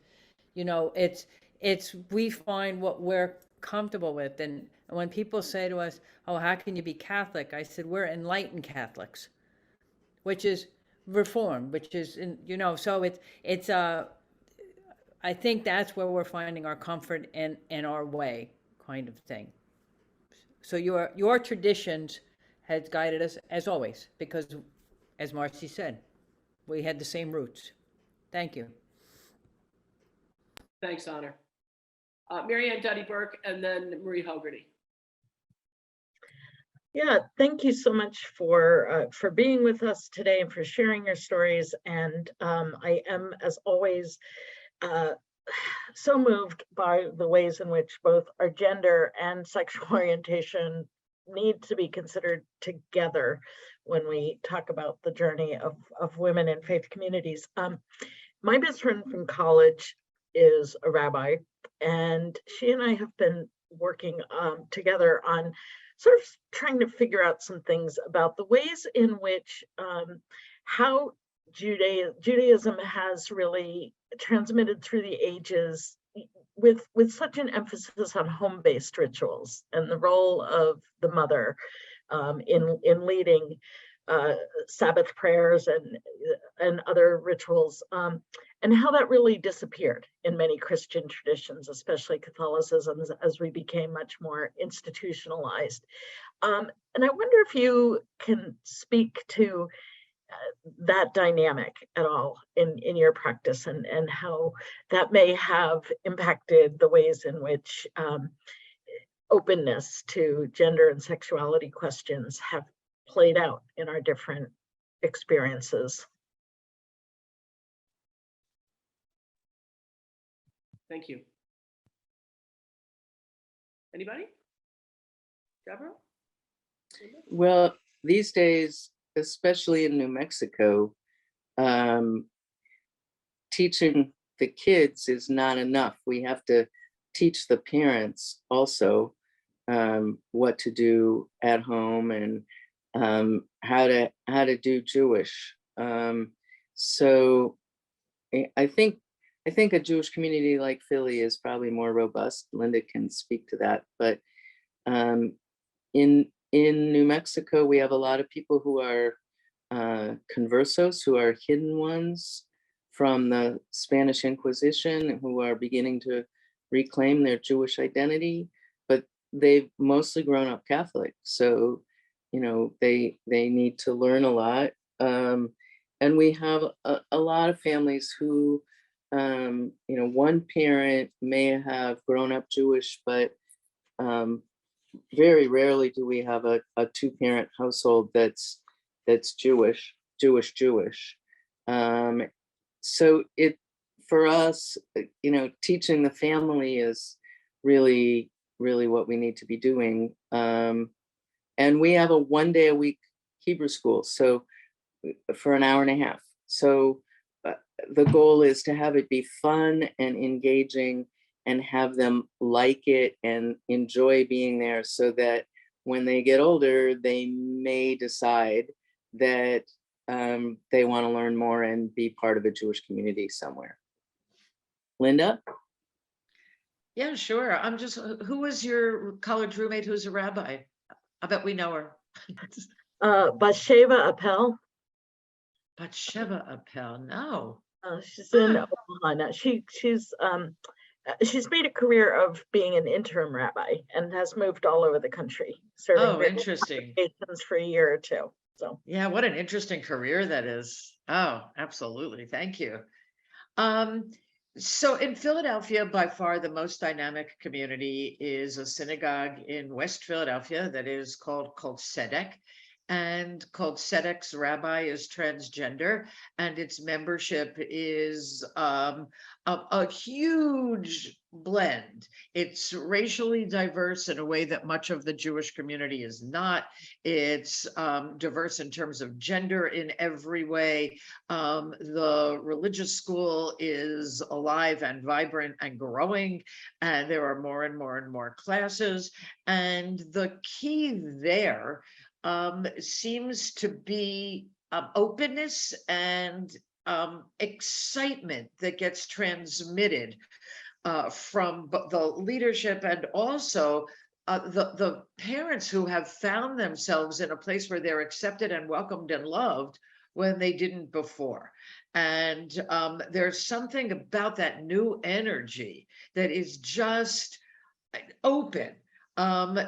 It's we find what we're comfortable with. And And when people say to us, oh, how can you be Catholic? I said, we're enlightened Catholics, which is reformed, which is, so I think that's where we're finding our comfort in our way kind of thing. So your traditions has guided us as always, because as Marcy said, we had the same roots. Thank you. Thanks, Honor. Mary Ann Duddy Burke, and then Marie Hogarty. Yeah, thank you so much for being with us today and for sharing your stories. And I am, as always, so moved by the ways in which both our gender and sexual orientation need to be considered together when we talk about the journey of women in faith communities. My best friend from college is a rabbi, and she and I have been working together on sort of trying to figure out some things about the ways in which how Judaism has really transmitted through the ages with such an emphasis on home-based rituals and the role of the mother in leading Sabbath prayers and other rituals, and how that really disappeared in many Christian traditions, especially Catholicism, as we became much more institutionalized. And I wonder if you can speak to that dynamic at all in your practice, and how that may have impacted the ways in which openness to gender and sexuality questions have played out in our different experiences. Thank you. Anybody? Deborah? Well, these days, especially in New Mexico, teaching the kids is not enough. We have to teach the parents also what to do at home, and how to do Jewish. So I think a Jewish community like Philly is probably more robust. Linda can speak to that, but in New Mexico, we have a lot of people who are conversos, who are hidden ones from the Spanish Inquisition, who are beginning to reclaim their Jewish identity, but they've mostly grown up Catholic. So, they need to learn a lot. And we have a lot of families who, one parent may have grown up Jewish, but very rarely do we have a two-parent household that's Jewish. So for us, teaching the family is really, really what we need to be doing. And we have a 1 day a week Hebrew school, so for an hour and a half. So the goal is to have it be fun and engaging, and have them like it and enjoy being there, so that when they get older, they may decide that they want to learn more and be part of a Jewish community somewhere. Linda? Yeah, sure. Who was your college roommate who's a rabbi? I bet we know her. Bathsheba Appel. Bathsheba Appel, no. She's in Omaha now. She's made a career of being an interim rabbi and has moved all over the country, serving interesting congregations for a year or two. So yeah, what an interesting career that is. Oh, absolutely. Thank you. So in Philadelphia, by far the most dynamic community is a synagogue in West Philadelphia that is called Tzedek. And Tzedek's rabbi is transgender, and its membership is a huge blend. It's racially diverse in a way that much of the Jewish community is not. It's diverse in terms of gender in every way. The religious school is alive and vibrant and growing, and there are more and more and more classes. And the key there seems to be openness and excitement that gets transmitted from the leadership, and also the parents who have found themselves in a place where they're accepted and welcomed and loved when they didn't before. And there's something about that new energy that is just open.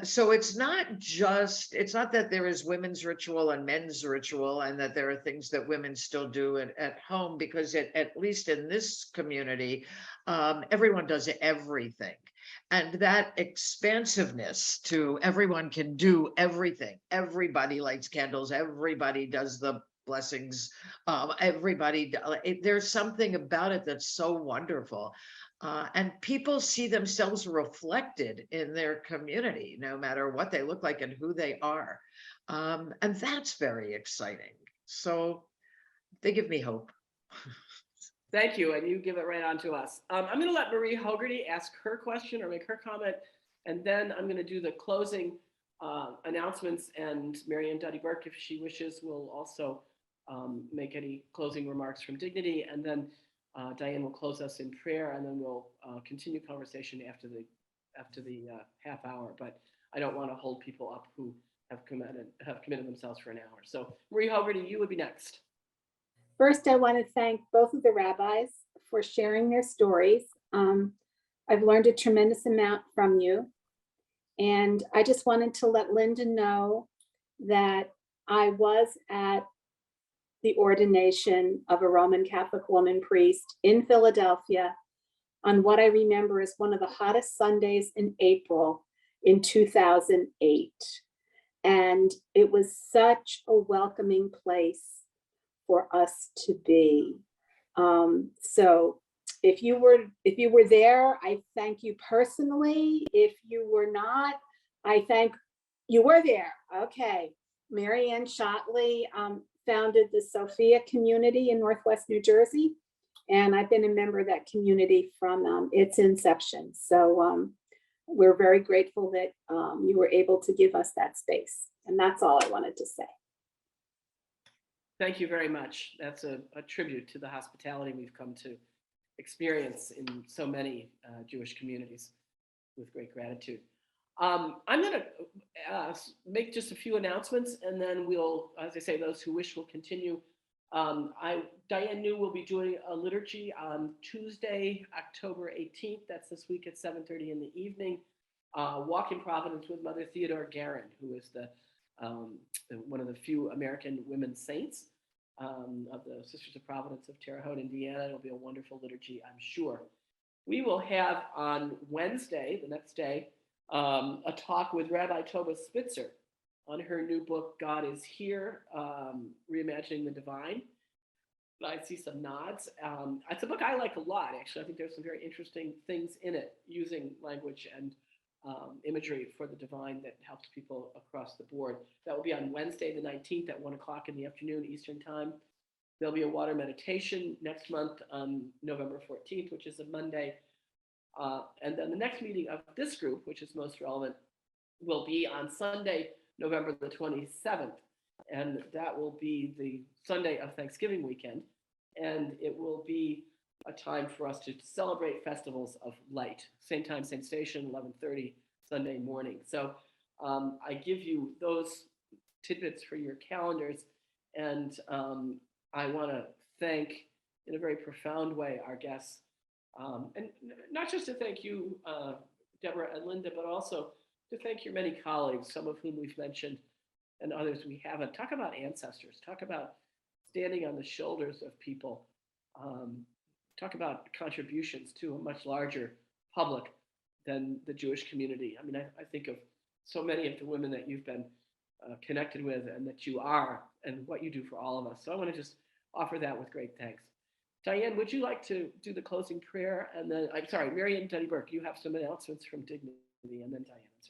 So it's not that there is women's ritual and men's ritual and that there are things that women still do at home, because at least in this community, everyone does everything. And that expansiveness to everyone can do everything. Everybody lights candles, everybody does the blessings, there's something about it that's so wonderful. And people see themselves reflected in their community, no matter what they look like and who they are. And that's very exciting. So they give me hope. Thank you, and you give it right on to us. I'm going to let Marie Hogarty ask her question or make her comment, and then I'm going to do the closing announcements, and Marianne Duddy Burke, if she wishes, will also make any closing remarks from Dignity, and then Diane will close us in prayer, and then we'll continue conversation after the half hour. But I don't want to hold people up who have committed themselves for an hour. So Marie Hogarty, you would be next. First, I want to thank both of the rabbis for sharing their stories. I've learned a tremendous amount from you. And I just wanted to let Linda know that I was at the ordination of a Roman Catholic woman priest in Philadelphia on what I remember is one of the hottest Sundays in April in 2008. And it was such a welcoming place for us to be. So if you were there, I thank you personally. If you were not, I thank you were there. Okay. Marianne Shotley founded the Sophia community in Northwest New Jersey. And I've been a member of that community from its inception. So we're very grateful that you were able to give us that space. And that's all I wanted to say. Thank you very much. That's a tribute to the hospitality we've come to experience in so many Jewish communities with great gratitude. I'm going to make just a few announcements, and then we'll, as I say, those who wish will continue. Diane New will be doing a liturgy on Tuesday, October 18th. That's this week at 7:30 in the evening. Walk in Providence with Mother Theodore Guerin, who is one of the few American women saints of the Sisters of Providence of Terre Haute, Indiana. It'll be a wonderful liturgy, I'm sure. We will have on Wednesday, the next day, a talk with Rabbi Tova Spitzer on her new book, God is Here, Reimagining the Divine. I see some nods. It's a book I like a lot, actually. I think there's some very interesting things in it, using language and imagery for the divine that helps people across the board. That will be on Wednesday, the 19th at 1 o'clock in the afternoon, Eastern Time. There'll be a water meditation next month on November 14th, which is a Monday. And then the next meeting of this group, which is most relevant, will be on Sunday, November the 27th. And that will be the Sunday of Thanksgiving weekend. And it will be a time for us to celebrate festivals of light. Same time, same station, 11:30 Sunday morning. So I give you those tidbits for your calendars. And I want to thank, in a very profound way, our guests. And not just to thank you, Deborah and Linda, but also to thank your many colleagues, some of whom we've mentioned and others we haven't. Talk about ancestors. Talk about standing on the shoulders of people. Talk about contributions to a much larger public than the Jewish community. I mean, I think of so many of the women that you've been connected with and that you are and what you do for all of us. So I want to just offer that with great thanks. Diane, would you like to do the closing prayer? And then, I'm sorry, Marianne Duddy Burke, you have some announcements from Dignity, and then Diane, I'm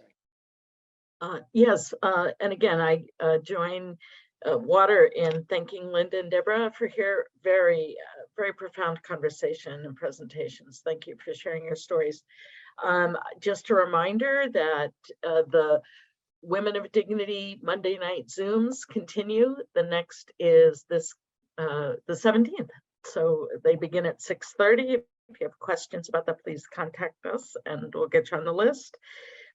sorry. Yes, and again, I join Water in thanking Linda and Deborah for here very profound conversation and presentations. Thank you for sharing your stories. Just a reminder that the Women of Dignity Monday night Zooms continue. The next is this the 17th. So they begin at 6:30. If you have questions about that, please contact us and we'll get you on the list.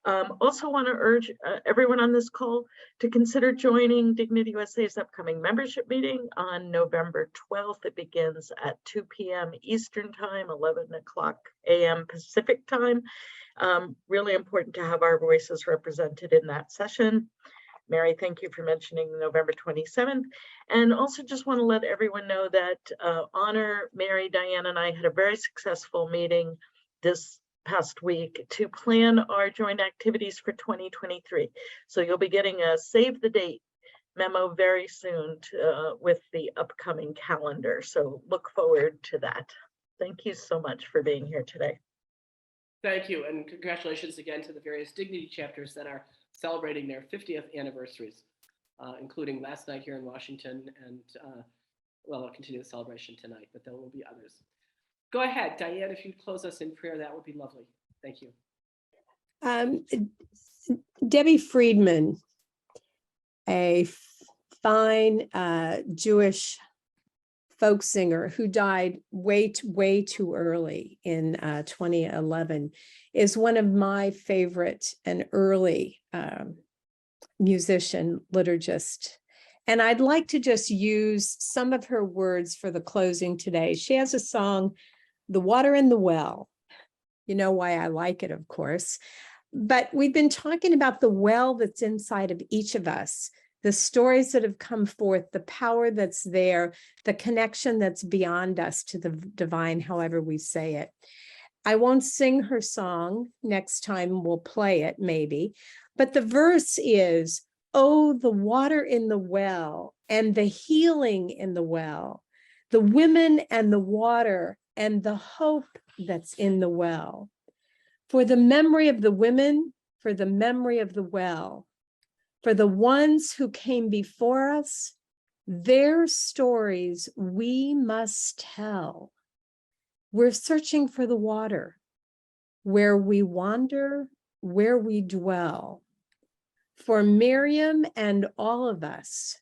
Also want to urge everyone on this call to consider joining Dignity USA's upcoming membership meeting on November 12th. It begins at 2 p.m. Eastern Time, 11 o'clock a.m. Pacific Time. Really important to have our voices represented in that session. Mary, thank you for mentioning November 27th. And also just want to let everyone know that Honor, Mary, Diane, and I had a very successful meeting this past week to plan our joint activities for 2023. So you'll be getting a save the date memo very soon with the upcoming calendar. So look forward to that. Thank you so much for being here today. Thank you, and congratulations again to the various Dignity chapters that are celebrating their 50th anniversaries, including last night here in Washington, and well, I'll continue the celebration tonight, but there will be others. Go ahead, Diane, if you'd close us in prayer, that would be lovely. Thank you. Debbie Friedman, a fine Jewish folk singer who died way too early in 2011, is one of my favorite and early musician liturgists. And I'd like to just use some of her words for the closing today. She has a song, The Water in the Well. You know why I like it, of course. But we've been talking about the well that's inside of each of us, the stories that have come forth, the power that's there, the connection that's beyond us to the divine, however we say it. I won't sing her song. Next time we'll play it, maybe. But the verse is, oh, the water in the well and the healing in the well, the women and the water and the hope that's in the well. For the memory of the women, for the memory of the well, for the ones who came before us, their stories we must tell. We're searching for the water, where we wander, where we dwell. For Miriam and all of us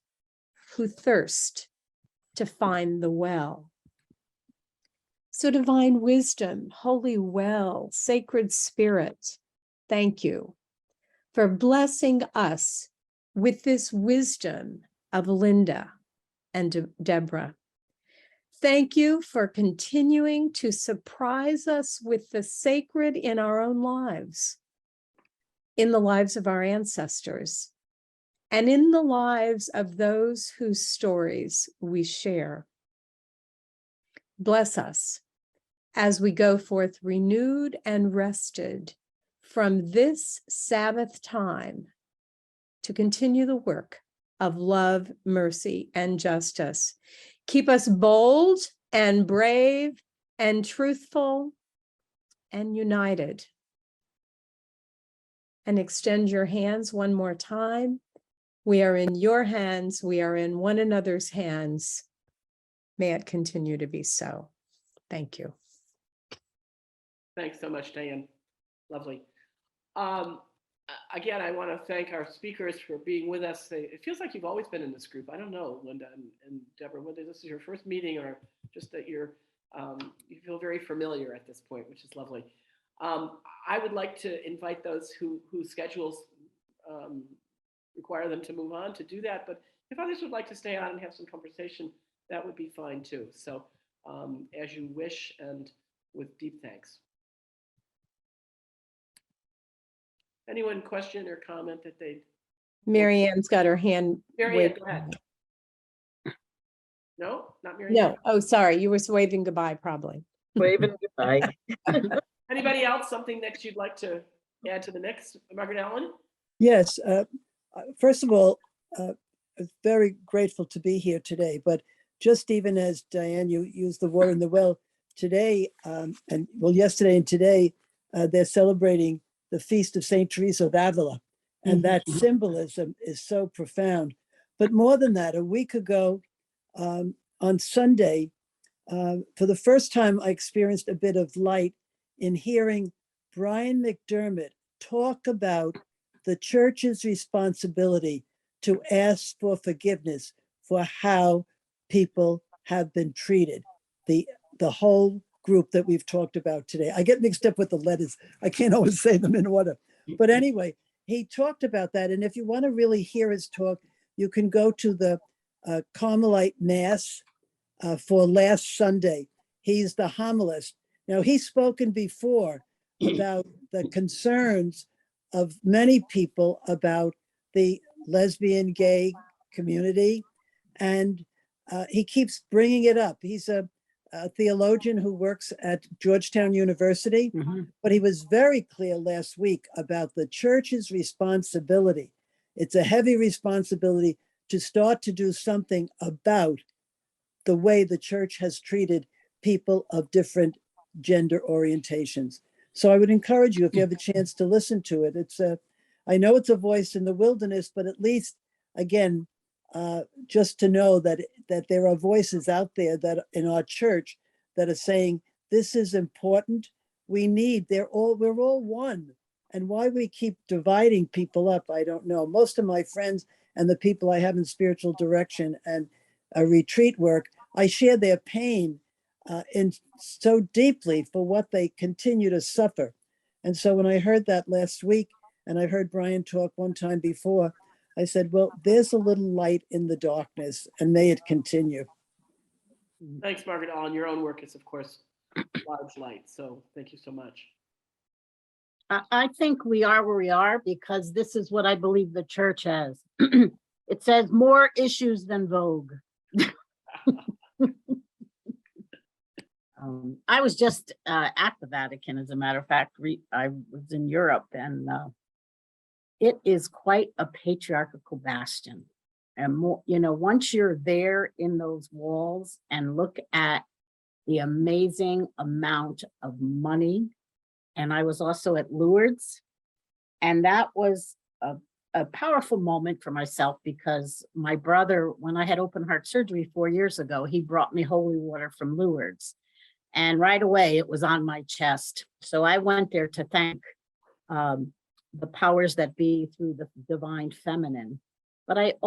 who thirst to find the well. So divine wisdom, holy well, sacred spirit, thank you for blessing us with this wisdom of Linda and Deborah. Thank you for continuing to surprise us with the sacred in our own lives, in the lives of our ancestors, and in the lives of those whose stories we share. Bless us as we go forth renewed and rested from this Sabbath time to continue the work of love, mercy, and justice. Keep us bold and brave and truthful and united. And extend your hands one more time. We are in your hands. We are in one another's hands. May it continue to be so. Thank you. Thanks so much, Diane. Lovely. Again, I want to thank our speakers for being with us. It feels like you've always been in this group. I don't know, Linda and Deborah, whether this is your first meeting or just that you feel very familiar at this point, which is lovely. I would like to invite those whose schedules require them to move on to do that. But if others would like to stay on and have some conversation, that would be fine too. So as you wish, and with deep thanks. Anyone question or comment that they'd? Mary Ann's got her hand. Mary Ann, waved. go ahead. No, not Mary No, Ann. oh, sorry, you were waving goodbye, probably. Waving goodbye. Anybody else, something that you'd like to add to the mix, Margaret Allen? Yes. First of all, very grateful to be here today. But just even as Diane, you used the water in the well today, and well, yesterday and today, they're celebrating the feast of Saint Teresa of Avila, and that symbolism is so profound. But more than that, a week ago on Sunday, for the first time, I experienced a bit of light in hearing Brian McDermott talk about the church's responsibility to ask for forgiveness for how people have been treated. The whole group that we've talked about today. I get mixed up with the letters. I can't always say them in order. But anyway, he talked about that. And if you want to really hear his talk, you can go to the Carmelite Mass for last Sunday. He's the homilist. Now, he's spoken before about the concerns of many people about the lesbian, gay community. And he keeps bringing it up. He's a theologian who works at Georgetown University, but he was very clear last week about the church's responsibility. It's a heavy responsibility to start to do something about the way the church has treated people of different gender orientations. So I would encourage you, if you have a chance to listen to it, I know it's a voice in the wilderness, but at least, again, just to know that there are voices out there that in our church that are saying, this is important. We're all one. And why we keep dividing people up, I don't know. Most of my friends and the people I have in spiritual direction and retreat work, I share their pain in so deeply for what they continue to suffer. And so when I heard that last week, and I heard Brian talk one time before, I said, well, there's a little light in the darkness, and may it continue. Thanks, Margaret Allen. Your own work is, of course, large light. So thank you so much. I think we are where we are because this is what I believe the church has. It says more issues than Vogue. I was just at the Vatican, as a matter of fact. I was in Europe, and it is quite a patriarchal bastion. And more, once you're there in those walls and look at the amazing amount of money, and I was also at Lourdes, and that was a powerful moment for myself because my brother, when I had open heart surgery 4 years ago, he brought me holy water from Lourdes. And right away, it was on my chest. So I went there to thank the powers that be through the divine feminine. But it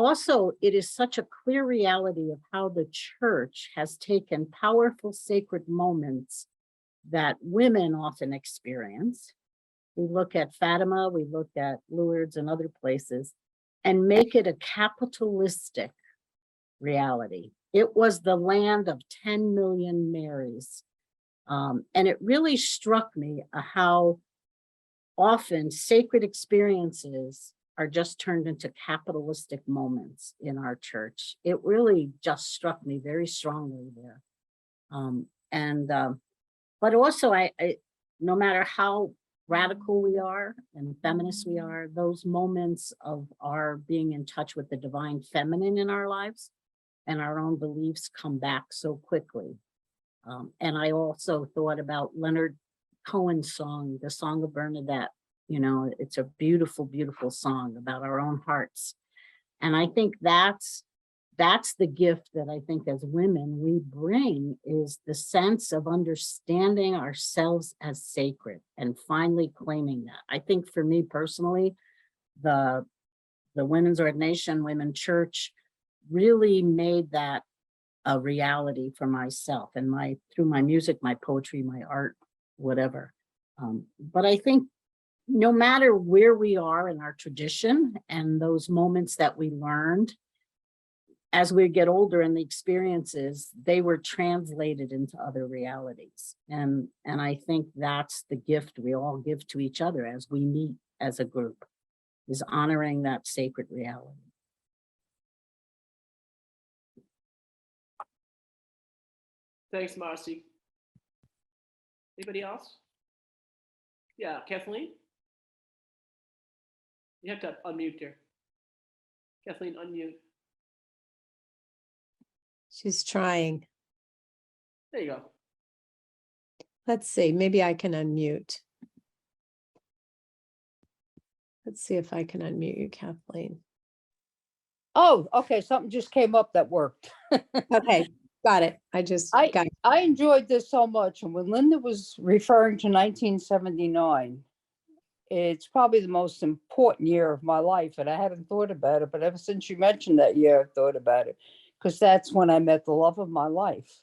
is such a clear reality of how the church has taken powerful sacred moments that women often experience. We look at Fatima, we look at Lourdes and other places, and make it a capitalistic reality. It was the land of 10 million Marys. And it really struck me how often sacred experiences are just turned into capitalistic moments in our church. It really just struck me very strongly there. But also, no matter how radical we are and feminist we are, those moments of our being in touch with the divine feminine in our lives and our own beliefs come back so quickly. And I also thought about Leonard Cohen's song, the Song of Bernadette. It's a beautiful, beautiful song about our own hearts. And I think that's the gift that I think as women we bring, is the sense of understanding ourselves as sacred and finally claiming that. I think for me personally, the Women's Ordination, Women Church really made that a reality for myself and through my music, my poetry, my art, whatever. But I think no matter where we are in our tradition and those moments that we learned, as we get older and the experiences, they were translated into other realities. And I think that's the gift we all give to each other as we meet as a group, is honoring that sacred reality. Thanks, Marcy. Anybody else? Yeah, Kathleen? You have to unmute here. Kathleen, unmute. She's trying. There you go. Let's see, maybe I can unmute. Let's see if I can unmute you, Kathleen. Oh, okay, something just came up that worked. Okay, got it. I enjoyed this so much, and when Linda was referring to 1979, it's probably the most important year of my life, and I hadn't thought about it, but ever since you mentioned that year, I've thought about it, because that's when I met the love of my life.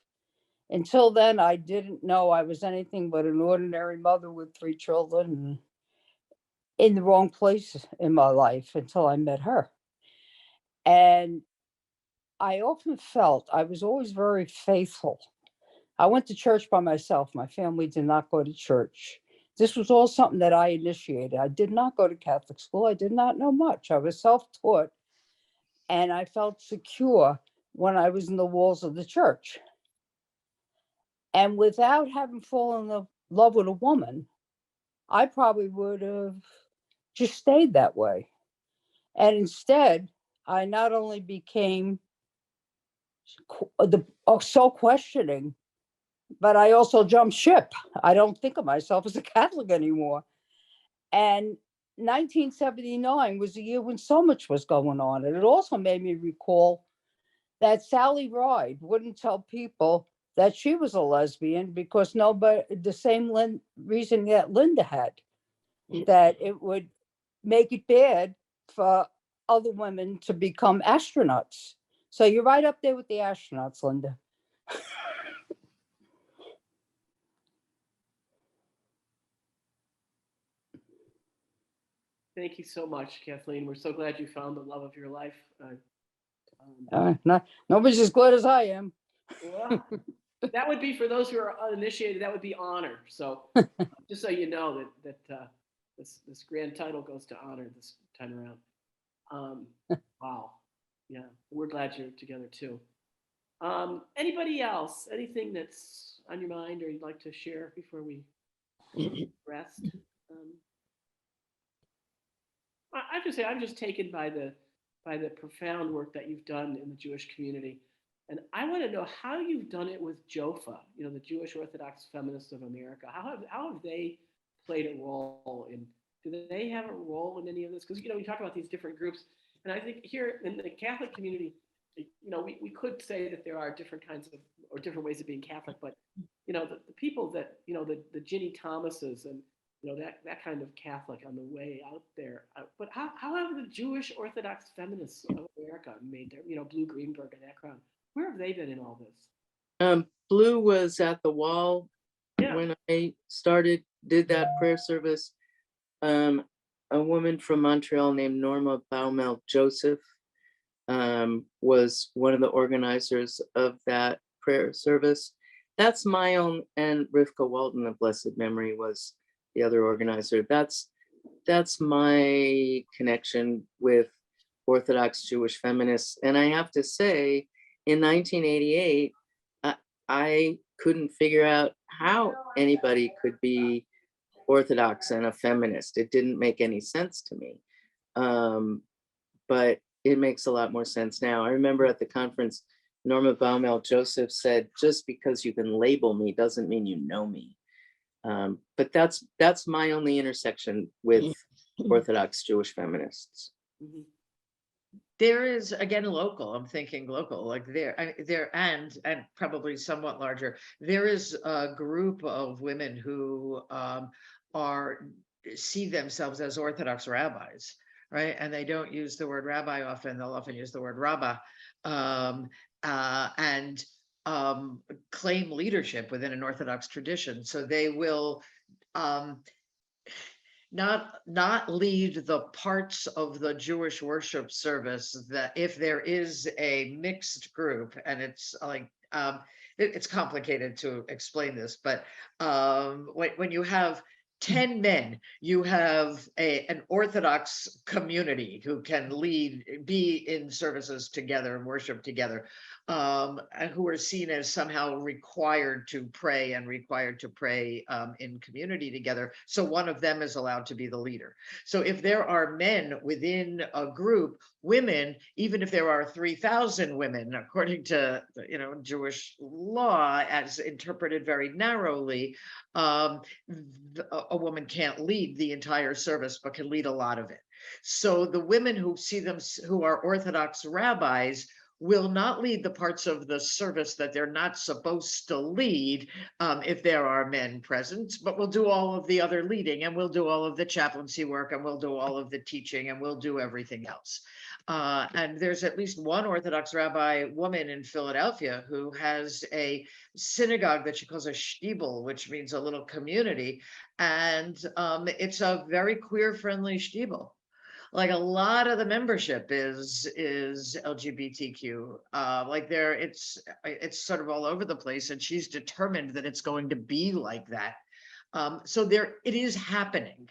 Until then, I didn't know I was anything but an ordinary mother with 3 children. in the wrong place in my life until I met her. And I often felt I was always very faithful. I went to church by myself. My family did not go to church. This was all something that I initiated. I did not go to Catholic school. I did not know much. I was self-taught, and I felt secure when I was in the walls of the church. And without having fallen in love with a woman, I probably would have just stayed that way. And instead, I not only became so questioning, but I also jumped ship. I don't think of myself as a Catholic anymore. And 1979 was a year when so much was going on. And it also made me recall that Sally Ride wouldn't tell people that she was a lesbian because nobody, the same reason that Linda had, that it would make it bad for other women to become astronauts. So you're right up there with the astronauts, Linda. Thank you so much, Kathleen. We're so glad you found the love of your life. Nobody's as good as I am. Well, that would be for those who are uninitiated. That would be honor. So, just so you know that this grand title goes to honor this time around. Wow, yeah, we're glad you're together too. Anybody else? Anything that's on your mind or you'd like to share before we rest? I have to say, I'm just taken by the profound work that you've done in the Jewish community. And I want to know how you've done it with JOFA, the Jewish Orthodox Feminists of America. How have they played a role in, do they have a role in any of this? Because, we talk about these different groups. And I think here in the Catholic community, we could say that there are different kinds of, or different ways of being Catholic, but, the people that, the Ginny Thomases and, that kind of Catholic on the way out there. But how have the Jewish Orthodox Feminists of America made their, Blue Greenberg and that crowd? Where have they been in all this? Blue was at the wall when I did that prayer service. A woman from Montreal named Norma Baumel Joseph was one of the organizers of that prayer service. That's my own, and Rivka Walton of blessed memory was the other organizer. That's my connection with Orthodox Jewish feminists. And I have to say, in 1988, I couldn't figure out how anybody could be Orthodox and a feminist. It didn't make any sense to me. But it makes a lot more sense now. I remember at the conference, Norma Baumel Joseph said, just because you can label me doesn't mean you know me. But that's my only intersection with Orthodox Jewish feminists. There is, again, local, I'm thinking local, like there and probably somewhat larger. There is a group of women who see themselves as Orthodox rabbis, right? And they don't use the word rabbi often, they'll often use the word rabbah, and claim leadership within an Orthodox tradition. So they will not lead the parts of the Jewish worship service that if there is a mixed group, and it's like it's complicated to explain this, but when you have 10 men, you have an Orthodox community who can be in services together and worship together, and who are seen as somehow required to pray in community together. So one of them is allowed to be the leader. So if there are men within a group, women, even if there are 3,000 women, according to Jewish law, as interpreted very narrowly, a woman can't lead the entire service, but can lead a lot of it. So the women who are Orthodox rabbis will not lead the parts of the service that they're not supposed to lead if there are men present, but we'll do all of the other leading, and we'll do all of the chaplaincy work, and we'll do all of the teaching, and we'll do everything else. And there's at least one Orthodox rabbi woman in Philadelphia who has a synagogue that she calls a shtibel, which means a little community. And it's a very queer-friendly shtibel. Like a lot of the membership is LGBTQ. Like it's sort of all over the place, and she's determined that it's going to be like that. So it is happening.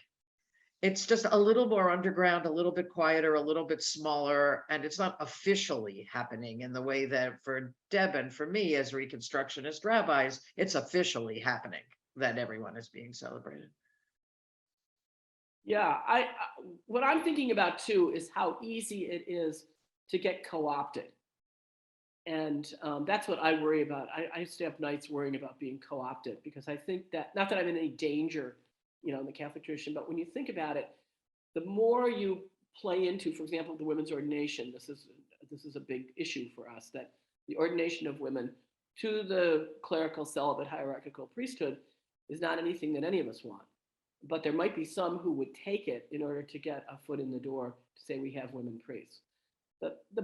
It's just a little more underground, a little bit quieter, a little bit smaller, and it's not officially happening in the way that for Deb and for me as Reconstructionist rabbis, it's officially happening that everyone is being celebrated. Yeah, what I'm thinking about too is how easy it is to get co-opted. And that's what I worry about. I used to have nights worrying about being co-opted, because I think that, not that I'm in any danger, in the Catholic tradition, but when you think about it, the more you play into, for example, the women's ordination, this is a big issue for us, that the ordination of women to the clerical celibate hierarchical priesthood is not anything that any of us want. But there might be some who would take it in order to get a foot in the door to say we have women priests. The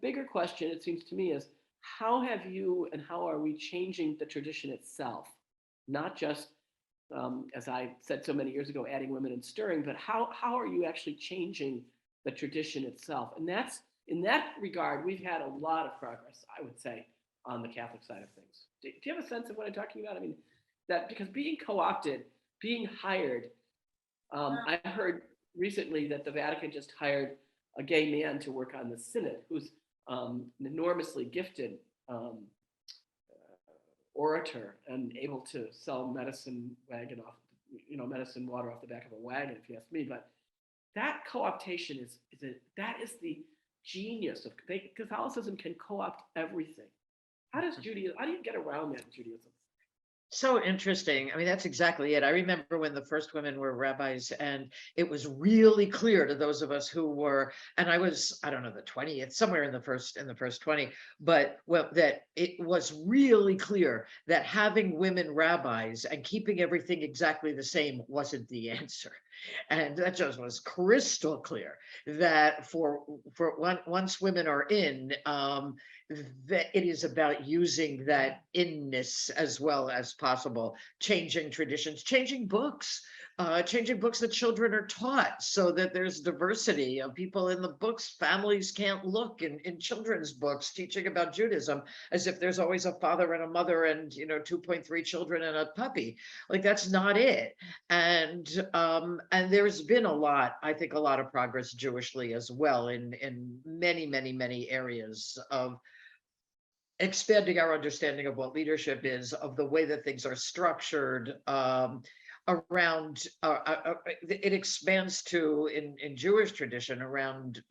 bigger question, it seems to me, is how have you and how are we changing the tradition itself? Not just, as I said so many years ago, adding women and stirring, but how are you actually changing the tradition itself? And that's, in that regard, we've had a lot of progress, I would say, on the Catholic side of things. Do you have a sense of what I'm talking about? I mean, that because being co-opted, being hired, I heard recently that the Vatican just hired a gay man to work on the synod, who's an enormously gifted orator and able to sell medicine wagon off, medicine water off the back of a wagon, if you ask me. But that co-optation is the genius of Catholicism. Can co-opt everything. How do you get around that in Judaism? So interesting. I mean, that's exactly it. I remember when the first women were rabbis, and it was really clear to those of us who were, and I was, I don't know, the 20th, somewhere in the first 20, but that it was really clear that having women rabbis and keeping everything exactly the same wasn't the answer. And that just was crystal clear that for once women are in, that it is about using that inness as well as possible, changing traditions, changing books that children are taught so that there's diversity of people in the books. Families can't look in children's books teaching about Judaism as if there's always a father and a mother and 2.3 children and a puppy. Like, that's not it. And there's been I think a lot of progress Jewishly as well in many areas of expanding our understanding of what leadership is, of the way that things are structured around. It expands to in Jewish tradition around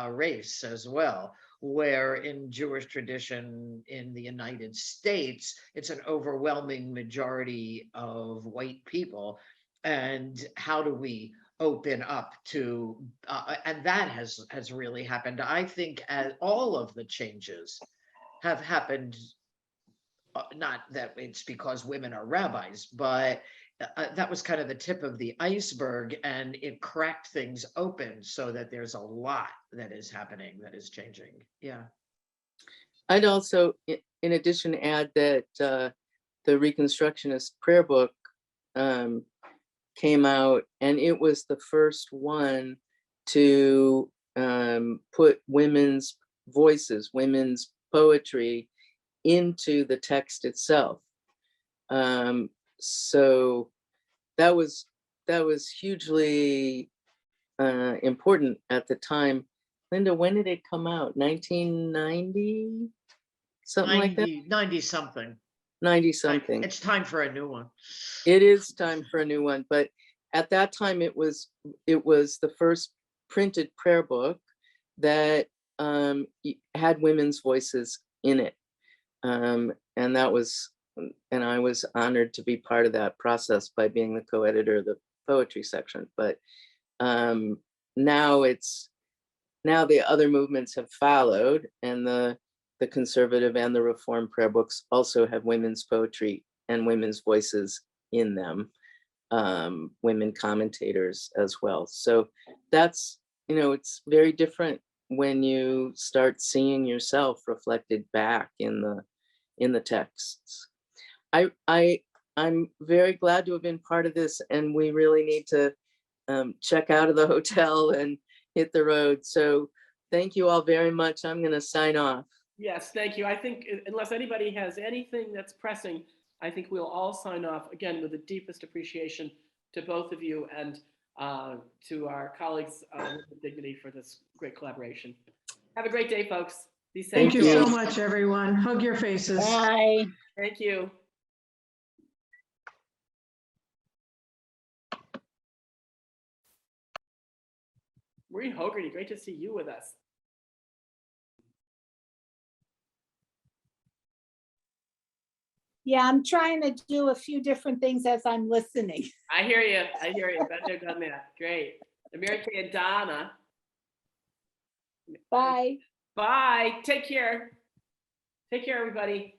race as well, where in Jewish tradition in the United States, it's an overwhelming majority of white people, and how do we open up to and that has really happened. I think as all of the changes have happened, not that it's because women are rabbis, but that was kind of the tip of the iceberg, and it cracked things open so that there's a lot that is happening, that is changing. Yeah. I'd also, in addition, add that the Reconstructionist prayer book came out, and it was the first one to put women's voices, women's poetry into the text itself. So that was hugely important at the time. Linda, when did it come out? 1990? Something like that? 90 something. 90 something. It's time for a new one. It is time for a new one, but at that time it was the first printed prayer book that had women's voices in it, and I was honored to be part of that process by being the co-editor of the poetry section. But now it's now the other movements have followed, and the conservative and the reform prayer books also have women's poetry and women's voices in them, women commentators as well. So that's, it's very different when you start seeing yourself reflected back in the texts. I'm very glad to have been part of this, and we really need to check out of the hotel and hit the road. So thank you all very much. I'm going to sign off. Yes, thank you. I think unless anybody has anything that's pressing, I think we'll all sign off again with the deepest appreciation to both of you and to our colleagues with Dignity for this great collaboration. Have a great day, folks. Be safe. Thank you you. so much, everyone. Hug your faces. Bye. Thank you. Maureen Hogarty, great to see you with us. Yeah, I'm trying to do a few different things as I'm listening. I hear you. I hear you. Been there, done that. Great. Mary Kay and Donna. Bye. Bye. Take care. Take care, everybody.